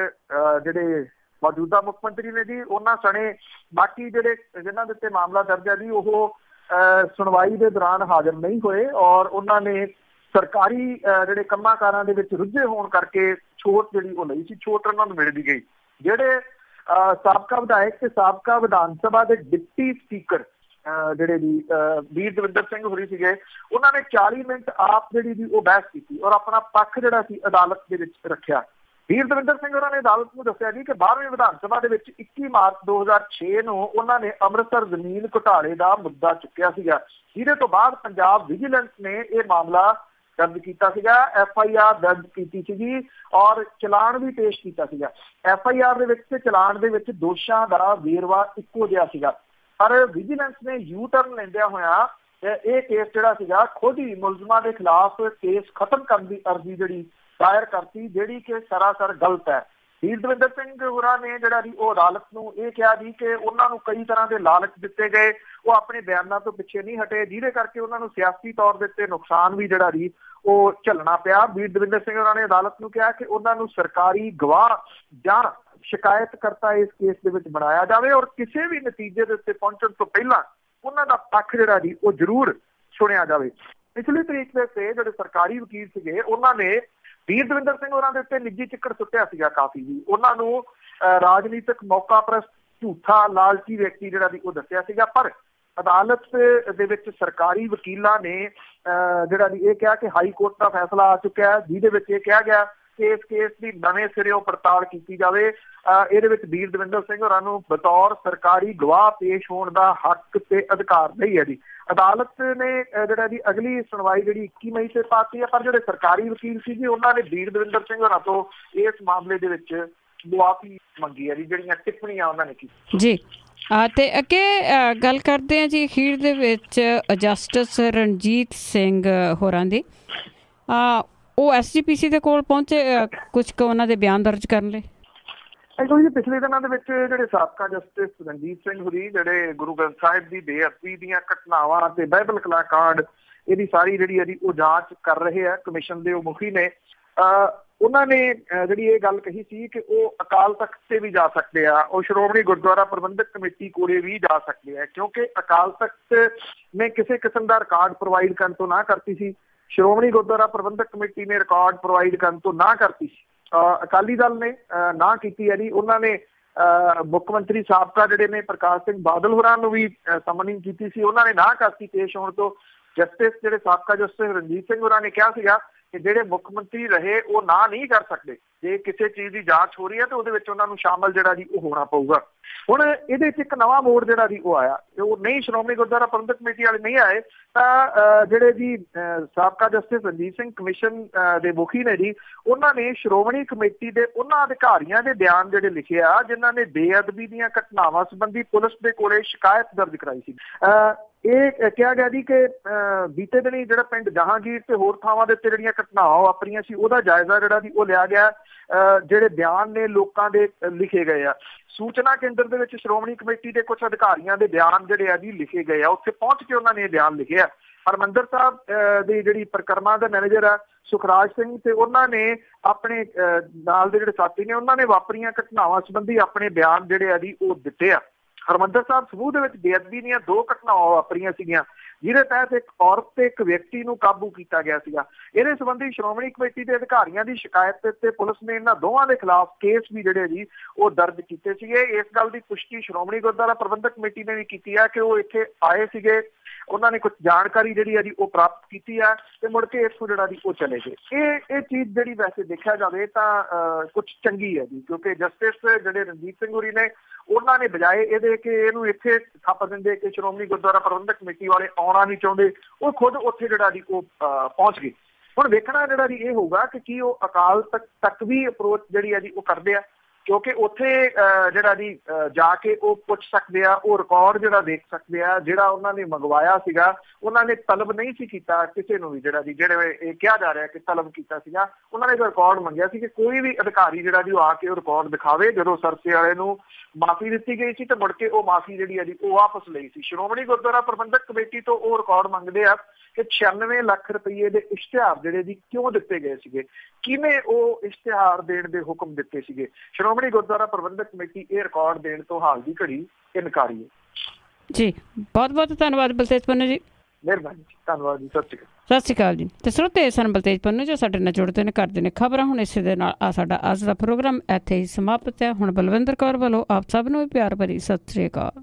Speaker 2: ਜਿਹੜੇ ਮੌਜੂਦਾ ਮੁੱਖ ਮੰਤਰੀ ਨੇ ਜੀ ਉਹਨਾਂ ਸਣੇ ਬਾਕੀ ਜਿਹੜੇ ਜਿਨ੍ਹਾਂ ਦੇ ਉੱਤੇ ਮਾਮਲਾ ਦਰਜ ਹੈ ਜੀ ਉਹ ਸੁਣਵਾਈ ਦੇ ਦੌਰਾਨ ਹਾਜ਼ਰ ਨਹੀਂ ਹੋਏ। ਔਰ ਉਹਨਾਂ ਨੇ ਸਰਕਾਰੀ ਜਿਹੜੇ ਕੰਮਾਂ ਕਾਰਾਂ ਦੇ ਵਿੱਚ ਰੁੱਝੇ ਹੋਣ ਕਰਕੇ ਛੋਟ ਜਿਹੜੀ ਉਹ ਲਈ ਸੀ, ਛੋਟ ਉਹਨਾਂ ਨੂੰ ਮਿਲਦੀ ਗਈ। ਜਿਹੜੇ ਸਾਬਕਾ ਵਿਧਾਇਕ ਤੇ ਸਾਬਕਾ ਵਿਧਾਨ ਸਭਾ ਦੇ ਡਿਪਟੀ ਸਪੀਕਰ ਜਿਹੜੇ ਜੀ ਵੀਰ ਦਵਿੰਦਰ ਸਿੰਘ ਹੋਰੀ ਸੀਗੇ, ਉਹਨਾਂ ਨੇ 40 ਮਿੰਟ ਆਪ ਜਿਹੜੀ ਜੀ ਉਹ ਬਹਿਸ ਕੀਤੀ ਔਰ ਆਪਣਾ ਪੱਖ ਜਿਹੜਾ ਸੀ ਅਦਾਲਤ ਦੇ ਵਿੱਚ ਰੱਖਿਆ। ਵੀਰ ਦਵਿੰਦਰ ਸਿੰਘ ਹੋਰਾਂ ਨੇ ਅਦਾਲਤ ਨੂੰ ਦੱਸਿਆ ਜੀ ਕਿ 12ਵੀਂ ਵਿਧਾਨ ਸਭਾ ਦੇ ਵਿੱਚ 21 ਮਾਰਚ 2006 ਨੂੰ ਉਹਨਾਂ ਨੇ ਅੰਮ੍ਰਿਤਸਰ ਜ਼ਮੀਨ ਘੁਟਾਲੇ ਦਾ ਮੁੱਦਾ ਚੁੱਕਿਆ ਸੀਗਾ, ਜਿਹਦੇ ਤੋਂ ਬਾਅਦ ਪੰਜਾਬ ਵਿਜੀਲੈਂਸ ਨੇ ਇਹ ਮਾਮਲਾ ਦਰਜ ਕੀਤਾ ਸੀਗਾ, FIR ਦਰਜ ਕੀਤੀ ਸੀਗੀ ਔਰ ਚਲਾਨ ਵੀ ਪੇਸ਼ ਕੀਤਾ ਸੀਗਾ। FIR ਦੇ ਵਿੱਚ ਤੇ ਚਲਾਨ ਦੇ ਵਿੱਚ ਦੋਸ਼ਾਂ ਦਾ ਵੇਰਵਾ ਇੱਕੋ ਜਿਹਾ ਸੀਗਾ, ਪਰ ਵਿਜੀਲੈਂਸ ਨੇ ਯੂ ਟਰਨ ਲੈਂਦਿਆਂ ਹੋਇਆ ਇਹ ਕੇਸ ਜਿਹੜਾ ਸੀਗਾ ਖੁਦ ਹੀ ਮੁਲਜ਼ਮਾਂ ਦੇ ਖਿਲਾਫ ਕੇਸ ਖਤਮ ਕਰਨ ਦੀ ਅਰਜ਼ੀ ਜਿਹੜੀ ਦਾਇਰ ਕਰਤੀ, ਜਿਹੜੀ ਕਿ ਸਰਾਸਰ ਗਲਤ ਹੈ। ਵੀਰ ਦਵਿੰਦਰ ਸਿੰਘ ਹੋਰਾਂ ਨੇ ਜਿਹੜਾ ਜੀ ਉਹ ਅਦਾਲਤ ਨੂੰ ਇਹ ਕਿਹਾ ਜੀ ਕਿ ਉਹਨਾਂ ਨੂੰ ਕਈ ਤਰ੍ਹਾਂ ਦੇ ਲਾਲਚ ਦਿੱਤੇ ਗਏ, ਉਹ ਆਪਣੇ ਬਿਆਨਾਂ ਤੋਂ ਪਿੱਛੇ ਨਹੀਂ ਹਟੇ, ਜਿਹਦੇ ਕਰਕੇ ਉਹਨਾਂ ਨੂੰ ਸਿਆਸੀ ਤੌਰ ਦੇ ਉੱਤੇ ਨੁਕਸਾਨ ਵੀ ਜਿਹੜਾ ਜੀ ਉਹ ਝੱਲਣਾ ਪਿਆ। ਵੀਰ ਦਵਿੰਦਰ ਸਿੰਘ ਹੋਰਾਂ ਨੇ ਅਦਾਲਤ ਨੂੰ ਕਿਹਾ ਕਿ ਉਹਨਾਂ ਨੂੰ ਸਰਕਾਰੀ ਗਵਾਹ ਜਾਂ ਸ਼ਿਕਾਇਤਕਰਤਾ ਇਸ ਕੇਸ ਦੇ ਵਿੱਚ ਬਣਾਇਆ ਜਾਵੇ ਔਰ ਕਿਸੇ ਵੀ ਨਤੀਜੇ ਦੇ ਉੱਤੇ ਪਹੁੰਚਣ ਤੋਂ ਪਹਿਲਾਂ ਉਹਨਾਂ ਦਾ ਪੱਖ ਜਿਹੜਾ ਜੀ ਉਹ ਜ਼ਰੂਰ ਸੁਣਿਆ ਜਾਵੇ। ਪਿਛਲੀ ਤਰੀਕ ਦੇ ਉੱਤੇ ਜਿਹੜੇ ਸਰਕਾਰੀ ਵਕੀਲ ਸੀਗੇ ਉਹਨਾਂ ਨੇ ਵੀਰ ਦਵਿੰਦਰ ਸਿੰਘ ਹੋਰਾਂ ਦੇ ਉੱਤੇ ਨਿੱਜੀ ਚਿੱਕੜ ਸੁੱਟਿਆ ਸੀਗਾ ਕਾਫੀ ਜੀ, ਉਹਨਾਂ ਨੂੰ ਰਾਜਨੀਤਿਕ ਮੌਕਾ ਪ੍ਰਸਤ ਝੂਠਾ ਲਾਲਚੀ ਵਿਅਕਤੀ ਜਿਹੜਾ ਜੀ ਉਹ ਦੱਸਿਆ ਸੀਗਾ, ਪਰ ਅਦਾਲਤ ਦੇ ਵਿੱਚ ਸਰਕਾਰੀ ਵਕੀਲਾਂ ਨੇ ਜਿਹੜਾ ਜੀ ਇਹ ਕਿਹਾ ਕਿ ਹਾਈ ਕੋਰਟ ਦਾ ਫੈਸਲਾ ਆ ਚੁੱਕਿਆ ਹੈ, ਜਿਹਦੇ ਵਿੱਚ ਇਹ ਕਿਹਾ ਗਿਆ ਕਿ ਇਸ ਕੇਸ ਦੀ ਨਵੇਂ ਸਿਰਿਓਂ ਪੜਤਾਲ ਕੀਤੀ ਜਾਵੇ। ਇਹਦੇ ਵਿੱਚ ਵੀਰ ਦਵਿੰਦਰ ਸਿੰਘ ਹੋਰਾਂ ਨੂੰ ਬਤੌਰ ਸਰਕਾਰੀ ਗਵਾਹ ਪੇਸ਼ ਹੋਣ ਦਾ ਹੱਕ ਤੇ ਅਧਿਕਾਰ ਨਹੀਂ ਹੈ ਜੀ। ਅਦਾਲਤ ਨੇ ਜਿਹੜਾ ਜੀ ਅਗਲੀ ਸੁਣਵਾਈ ਜਿਹੜੀ 21 ਮਈ ਤੇ ਪਾਤੀ ਹੈ, ਪਰ ਜਿਹੜੇ ਸਰਕਾਰੀ ਵਕੀਲ ਸੀ ਜੀ ਉਹਨਾਂ ਨੇ ਵੀਰ ਦਵਿੰਦਰ ਸਿੰਘ ਹੋਰਾਂ ਤੋਂ ਇਸ ਮਾਮਲੇ ਦੇ ਵਿੱਚ ਮੁਆਫੀ ਮੰਗੀ ਹੈ ਜੀ, ਜਿਹੜੀਆਂ ਟਿੱਪਣੀਆਂ ਉਹਨਾਂ ਨੇ ਕੀਤੀ
Speaker 1: ਜੀ। ਤੇ ਅੱਗੇ ਗੱਲ ਕਰਦੇ ਹਾਂ ਜੀ ਅਖੀਰ ਦੇ ਵਿੱਚ ਜਸਟਿਸ ਰਣਜੀਤ ਸਿੰਘ ਹੋਰਾਂ ਦੀ, ਉਹ SGPC ਦੇ ਕੋਲ ਪਹੁੰਚੇ ਕੁਝ ਕੁ ਉਹਨਾਂ ਦੇ ਬਿਆਨ ਦਰਜ ਕਰਨ ਲਈ।
Speaker 2: ਜੀ ਪਿਛਲੇ ਦਿਨਾਂ ਦੇ ਵਿੱਚ ਜਿਹੜੇ ਸਾਬਕਾ ਜਸਟਿਸ ਰਣਜੀਤ ਸਿੰਘ ਹੋਰੀ ਜਿਹੜੇ ਗੁਰੂ ਗ੍ਰੰਥ ਸਾਹਿਬ ਦੀ ਬੇਅਦਬੀ ਦੀਆਂ ਘਟਨਾਵਾਂ ਤੇ ਬਾਈਬਲ ਕਲਾਕਾਂਡ ਇਹਦੀ ਸਾਰੀ ਜਿਹੜੀ ਇਹਦੀ ਉਹ ਜਾਂਚ ਕਰ ਰਹੇ ਆ, ਕਮਿਸ਼ਨ ਦੇ ਉਹ ਮੁਖੀ ਨੇ, ਉਹਨਾਂ ਨੇ ਜਿਹੜੀ ਇਹ ਗੱਲ ਕਹੀ ਸੀ ਕਿ ਉਹ ਅਕਾਲ ਤਖਤ ਤੇ ਵੀ ਜਾ ਸਕਦੇ ਆ, ਉਹ ਸ਼੍ਰੋਮਣੀ ਗੁਰਦੁਆਰਾ ਪ੍ਰਬੰਧਕ ਕਮੇਟੀ ਕੋਲੇ ਵੀ ਜਾ ਸਕਦੇ ਆ, ਕਿਉਂਕਿ ਅਕਾਲ ਤਖਤ ਨੇ ਕਿਸੇ ਕਿਸਮ ਦਾ ਰਿਕਾਰਡ ਪ੍ਰੋਵਾਈਡ ਕਰਨ ਤੋਂ ਨਾ ਕਰਤੀ ਸੀ, ਸ਼੍ਰੋਮਣੀ ਗੁਰਦੁਆਰਾ ਪ੍ਰਬੰਧਕ ਕਮੇਟੀ ਨੇ ਰਿਕਾਰਡ ਪ੍ਰੋਵਾਈਡ ਕਰਨ ਤੋਂ ਨਾ ਕਰਤੀ ਸੀ, ਅਕਾਲੀ ਦਲ ਨੇ ਨਾ ਕੀਤੀ ਹੈ ਜੀ। ਉਹਨਾਂ ਨੇ ਮੁੱਖ ਮੰਤਰੀ ਸਾਬਕਾ ਜਿਹੜੇ ਨੇ ਪ੍ਰਕਾਸ਼ ਸਿੰਘ ਬਾਦਲ ਹੋਰਾਂ ਨੂੰ ਵੀ ਸਮਨਿੰਗ ਕੀਤੀ ਸੀ, ਉਹਨਾਂ ਨੇ ਨਾ ਕਰਤੀ ਪੇਸ਼ ਹੋਣ ਤੋਂ। ਜਸਟਿਸ ਜਿਹੜੇ ਸਾਬਕਾ ਜਸਟਿਸ ਰਣਜੀਤ ਸਿੰਘ ਹੋਰਾਂ ਨੇ ਕਿਹਾ ਸੀਗਾ ਕਿ ਜਿਹੜੇ ਮੁੱਖ ਮੰਤਰੀ ਰਹੇ ਉਹ ਨਾ ਨਹੀਂ ਕਰ ਸਕਦੇ, ਜੇ ਕਿਸੇ ਚੀਜ਼ ਦੀ ਜਾਂਚ ਹੋ ਰਹੀ ਹੈ ਤਾਂ ਉਹਦੇ ਵਿੱਚ ਉਹਨਾਂ ਨੂੰ ਸ਼ਾਮਲ ਜਿਹੜਾ ਜੀ ਉਹ ਹੋਣਾ ਪਊਗਾ। ਹੁਣ ਇਹਦੇ 'ਚ ਇੱਕ ਨਵਾਂ ਮੋੜ ਜਿਹੜਾ ਜੀ ਉਹ ਆਇਆ, ਉਹ ਨਹੀਂ ਸ਼੍ਰੋਮਣੀ ਗੁਰਦੁਆਰਾ ਪ੍ਰਬੰਧਕ ਕਮੇਟੀ ਵਾਲੇ ਨਹੀਂ ਆਏ, ਤਾਂ ਜਿਹੜੇ ਜੀ ਸਾਬਕਾ ਜਸਟਿਸ ਰਣਜੀਤ ਸਿੰਘ ਕਮਿਸ਼ਨ ਦੇ ਮੁਖੀ ਨੇ ਜੀ, ਉਹਨਾਂ ਨੇ ਸ਼੍ਰੋਮਣੀ ਕਮੇਟੀ ਦੇ ਉਹਨਾਂ ਅਧਿਕਾਰੀਆਂ ਦੇ ਬਿਆਨ ਜਿਹੜੇ ਲਿਖੇ ਆ ਜਿਨ੍ਹਾਂ ਨੇ ਬੇਅਦਬੀ ਦੀਆਂ ਘਟਨਾਵਾਂ ਸੰਬੰਧੀ ਪੁਲਿਸ ਦੇ ਕੋਲੇ ਸ਼ਿਕਾਇਤ ਦਰਜ ਕਰਾਈ ਸੀ। ਇਹ ਕਿਹਾ ਗਿਆ ਜੀ ਕਿ ਬੀਤੇ ਦਿਨੀ ਜਿਹੜਾ ਪਿੰਡ ਜਹਾਂਗੀਰ ਤੇ ਹੋਰ ਥਾਵਾਂ ਦੇ ਉੱਤੇ ਜਿਹੜੀਆਂ ਘਟਨਾਵਾਂ ਵਾਪਰੀਆਂ ਸੀ ਉਹਦਾ ਜਾਇਜ਼ਾ ਜਿਹੜਾ ਜੀ ਉਹ ਲਿਆ ਗਿਆ। ਜਿਹੜੇ ਬਿਆਨ ਨੇ ਲੋਕਾਂ ਦੇ ਲਿਖੇ ਗਏ ਆ, ਸੂਚਨਾ ਕੇਂਦਰ ਦੇ ਵਿੱਚ ਸ਼੍ਰੋਮਣੀ ਕਮੇਟੀ ਦੇ ਕੁਝ ਅਧਿਕਾਰੀਆਂ ਦੇ ਬਿਆਨ ਜਿਹੜੇ ਆ ਜੀ ਲਿਖੇ ਗਏ ਆ, ਉੱਥੇ ਪਹੁੰਚ ਕੇ ਉਹਨਾਂ ਨੇ ਇਹ ਬਿਆਨ ਲਿਖੇ ਆ। ਹਰਮੰਦਰ ਸਾਹਿਬ ਦੀ ਜਿਹੜੀ ਪਰਿਕਰਮਾ ਦਾ ਮੈਨੇਜਰ ਆ ਸੁਖਰਾਜ ਸਿੰਘ ਤੇ ਉਹਨਾਂ ਨੇ ਆਪਣੇ ਨਾਲ ਦੇ ਜਿਹੜੇ ਸਾਥੀ ਨੇ ਉਹਨਾਂ ਨੇ ਵਾਪਰੀਆਂ ਘਟਨਾਵਾਂ ਸੰਬੰਧੀ ਆਪਣੇ ਬਿਆਨ ਜਿਹੜੇ ਆ ਜੀ ਉਹ ਦਿੱਤੇ ਆ। ਹਰਮੰਦਰ ਸਾਹਿਬ ਸਮੂਹ ਦੇ ਵਿੱਚ ਬੇਅਦਬੀ ਦੀਆਂ 2 ਘਟਨਾਵਾਂ ਵਾਪਰੀਆਂ ਸੀਗੀਆਂ, ਜਿਹਦੇ ਤਹਿਤ ਇੱਕ ਔਰਤ ਤੇ ਇੱਕ ਵਿਅਕਤੀ ਨੂੰ ਕਾਬੂ ਕੀਤਾ ਗਿਆ ਸੀਗਾ। ਇਹਦੇ ਸੰਬੰਧੀ ਸ਼੍ਰੋਮਣੀ ਕਮੇਟੀ ਦੇ ਅਧਿਕਾਰੀਆਂ ਦੀ ਸ਼ਿਕਾਇਤ ਤੇ ਪੁਲਿਸ ਨੇ ਇਹਨਾਂ ਦੋਵਾਂ ਦੇ ਖਿਲਾਫ ਕੇਸ ਵੀ ਜਿਹੜੇ ਜੀ ਉਹ ਦਰਜ ਕੀਤੇ ਸੀਗੇ। ਇਸ ਗੱਲ ਦੀ ਪੁਸ਼ਟੀ ਸ਼੍ਰੋਮਣੀ ਗੁਰਦੁਆਰਾ ਪ੍ਰਬੰਧਕ ਕਮੇਟੀ ਨੇ ਵੀ ਕੀਤੀ ਹੈ ਕਿ ਉਹ ਇੱਥੇ ਆਏ ਸੀਗੇ, ਉਹਨਾਂ ਨੇ ਕੁਝ ਜਾਣਕਾਰੀ ਜਿਹੜੀ ਆ ਜੀ ਉਹ ਪ੍ਰਾਪਤ ਕੀਤੀ ਆ ਤੇ ਮੁੜ ਕੇ ਇੱਥੋਂ ਜਿਹੜਾ ਜੀ ਉਹ ਚਲੇ ਗਏ। ਇਹ ਚੀਜ਼ ਜਿਹੜੀ ਵੈਸੇ ਦੇਖਿਆ ਜਾਵੇ ਤਾਂ ਕੁਝ ਚੰਗੀ ਹੈ ਜੀ, ਕਿਉਂਕਿ ਜਸਟਿਸ ਜਿਹੜੇ ਰਣਜੀਤ ਸਿੰਘ ਹੋਰੀ ਨੇ ਉਹਨਾਂ ਨੇ ਬਜਾਏ ਇਹਦੇ ਕਿ ਇਹਨੂੰ ਇੱਥੇ ਥੱਪ ਦਿੰਦੇ ਕਿ ਸ਼੍ਰੋਮਣੀ ਗੁਰਦੁਆਰਾ ਪ੍ਰਬੰਧਕ ਕਮੇਟੀ ਵਾਲੇ ਆਉਣਾ ਨਹੀਂ ਚਾਹੁੰਦੇ, ਉਹ ਖੁਦ ਉੱਥੇ ਜਿਹੜਾ ਜੀ ਉਹ ਪਹੁੰਚ ਗਏ। ਹੁਣ ਵੇਖਣਾ ਜਿਹੜਾ ਜੀ ਇਹ ਹੋਊਗਾ ਕਿ ਕੀ ਉਹ ਅਕਾਲ ਤੱਕ ਵੀ ਅਪਰੋਚ ਜਿਹੜੀ ਆ ਜੀ ਉਹ ਕਰਦੇ ਆ, ਕਿਉਂਕਿ ਉੱਥੇ ਜਿਹੜਾ ਜੀ ਜਾ ਕੇ ਉਹ ਪੁੱਛ ਸਕਦੇ ਆ, ਉਹ ਰਿਕਾਰਡ ਜਿਹੜਾ ਦੇਖ ਸਕਦੇ ਆ ਜਿਹੜਾ ਉਹਨਾਂ ਨੇ ਮੰਗਵਾਇਆ ਸੀਗਾ। ਉਹਨਾਂ ਨੇ ਤਲਬ ਨਹੀਂ ਸੀ ਕੀਤਾ ਕਿਸੇ ਨੂੰ ਵੀ, ਜਿਹੜਾ ਜੀ ਜਿਹੜੇ ਇਹ ਕਿਹਾ ਜਾ ਰਿਹਾ ਕਿ ਤਲਬ ਕੀਤਾ ਸੀਗਾ, ਉਹਨਾਂ ਨੇ ਰਿਕਾਰਡ ਮੰਗਿਆ ਸੀ ਕਿ ਕੋਈ ਵੀ ਅਧਿਕਾਰੀ ਜਿਹੜਾ ਜੀ ਉਹ ਆ ਕੇ ਉਹ ਰਿਕਾਰਡ ਦਿਖਾਵੇ। ਜਦੋਂ ਸਰਸੇ ਵਾਲੇ ਨੂੰ ਮਾਫੀ ਦਿੱਤੀ ਗਈ ਸੀ ਤੇ ਮੁੜ ਕੇ ਉਹ ਮਾਫੀ ਜਿਹੜੀ ਆ ਜੀ ਉਹ ਵਾਪਸ ਲਈ ਸੀ। ਸ਼੍ਰੋਮਣੀ ਗੁਰਦੁਆਰਾ ਪ੍ਰਬੰਧਕ ਕਮੇਟੀ ਤੋਂ ਉਹ ਰਿਕਾਰਡ ਮੰਗਦੇ ਆ ਕਿ 96 ਲੱਖ ਰੁਪਏ ਦੇ ਇਸ਼ਤਿਹਾਰ ਜਿਹੜੇ ਜੀ ਕਿਉਂ ਦਿੱਤੇ ਗਏ ਸੀਗੇ, ਕਿਵੇਂ ਉਹ ਇਸ਼ਤਿਹਾਰ ਦੇਣ ਦੇ ਹੁਕਮ ਦਿੱਤੇ ਸੀਗੇ। ਸ਼੍ਰੋਮਣੀ ਗੁਰਦੁਆਰਾ ਪ੍ਰਬੰਧਕ ਕਮੇਟੀ ਇਹ ਰਿਕਾਰਡ ਦੇਣ ਤੋਂ ਹਾਲ ਦੀ ਘੜੀ ਇਨਕਾਰੀ ਹੈ ਜੀ।
Speaker 1: ਬਹੁਤ ਬਹੁਤ ਧੰਨਵਾਦ ਬਲਤੇਜ ਪੰਨੂ ਜੀ।
Speaker 2: ਮਿਹਰਬਾਨੀ ਜੀ, ਧੰਨਵਾਦ ਜੀ, ਸਤਿ ਸ਼੍ਰੀ ਅਕਾਲ।
Speaker 1: ਸਤਿ ਸ਼੍ਰੀ ਅਕਾਲ ਜੀ। ਤੇ ਸਰੋਤੇ ਸਨ ਬਲਤੇਜ ਪੰਨੂ ਜੋ ਸਾਡੇ ਨਾਲ ਜੁੜਦੇ ਨੇ, ਕਰਦੇ ਨੇ ਖਬਰਾਂ। ਹੁਣ ਇਸੇ ਦੇ ਨਾਲ ਸਾਡਾ ਅੱਜ ਦਾ ਪ੍ਰੋਗਰਾਮ ਇੱਥੇ ਹੀ ਸਮਾਪਤ ਹੈ। ਹੁਣ ਬਲਵਿੰਦਰ ਕੌਰ ਵੱਲੋਂ ਆਪ ਸਭ ਨੂੰ ਪਿਆਰ ਭਰੀ ਸਤਿ ਸ਼੍ਰੀ ਅਕਾਲ।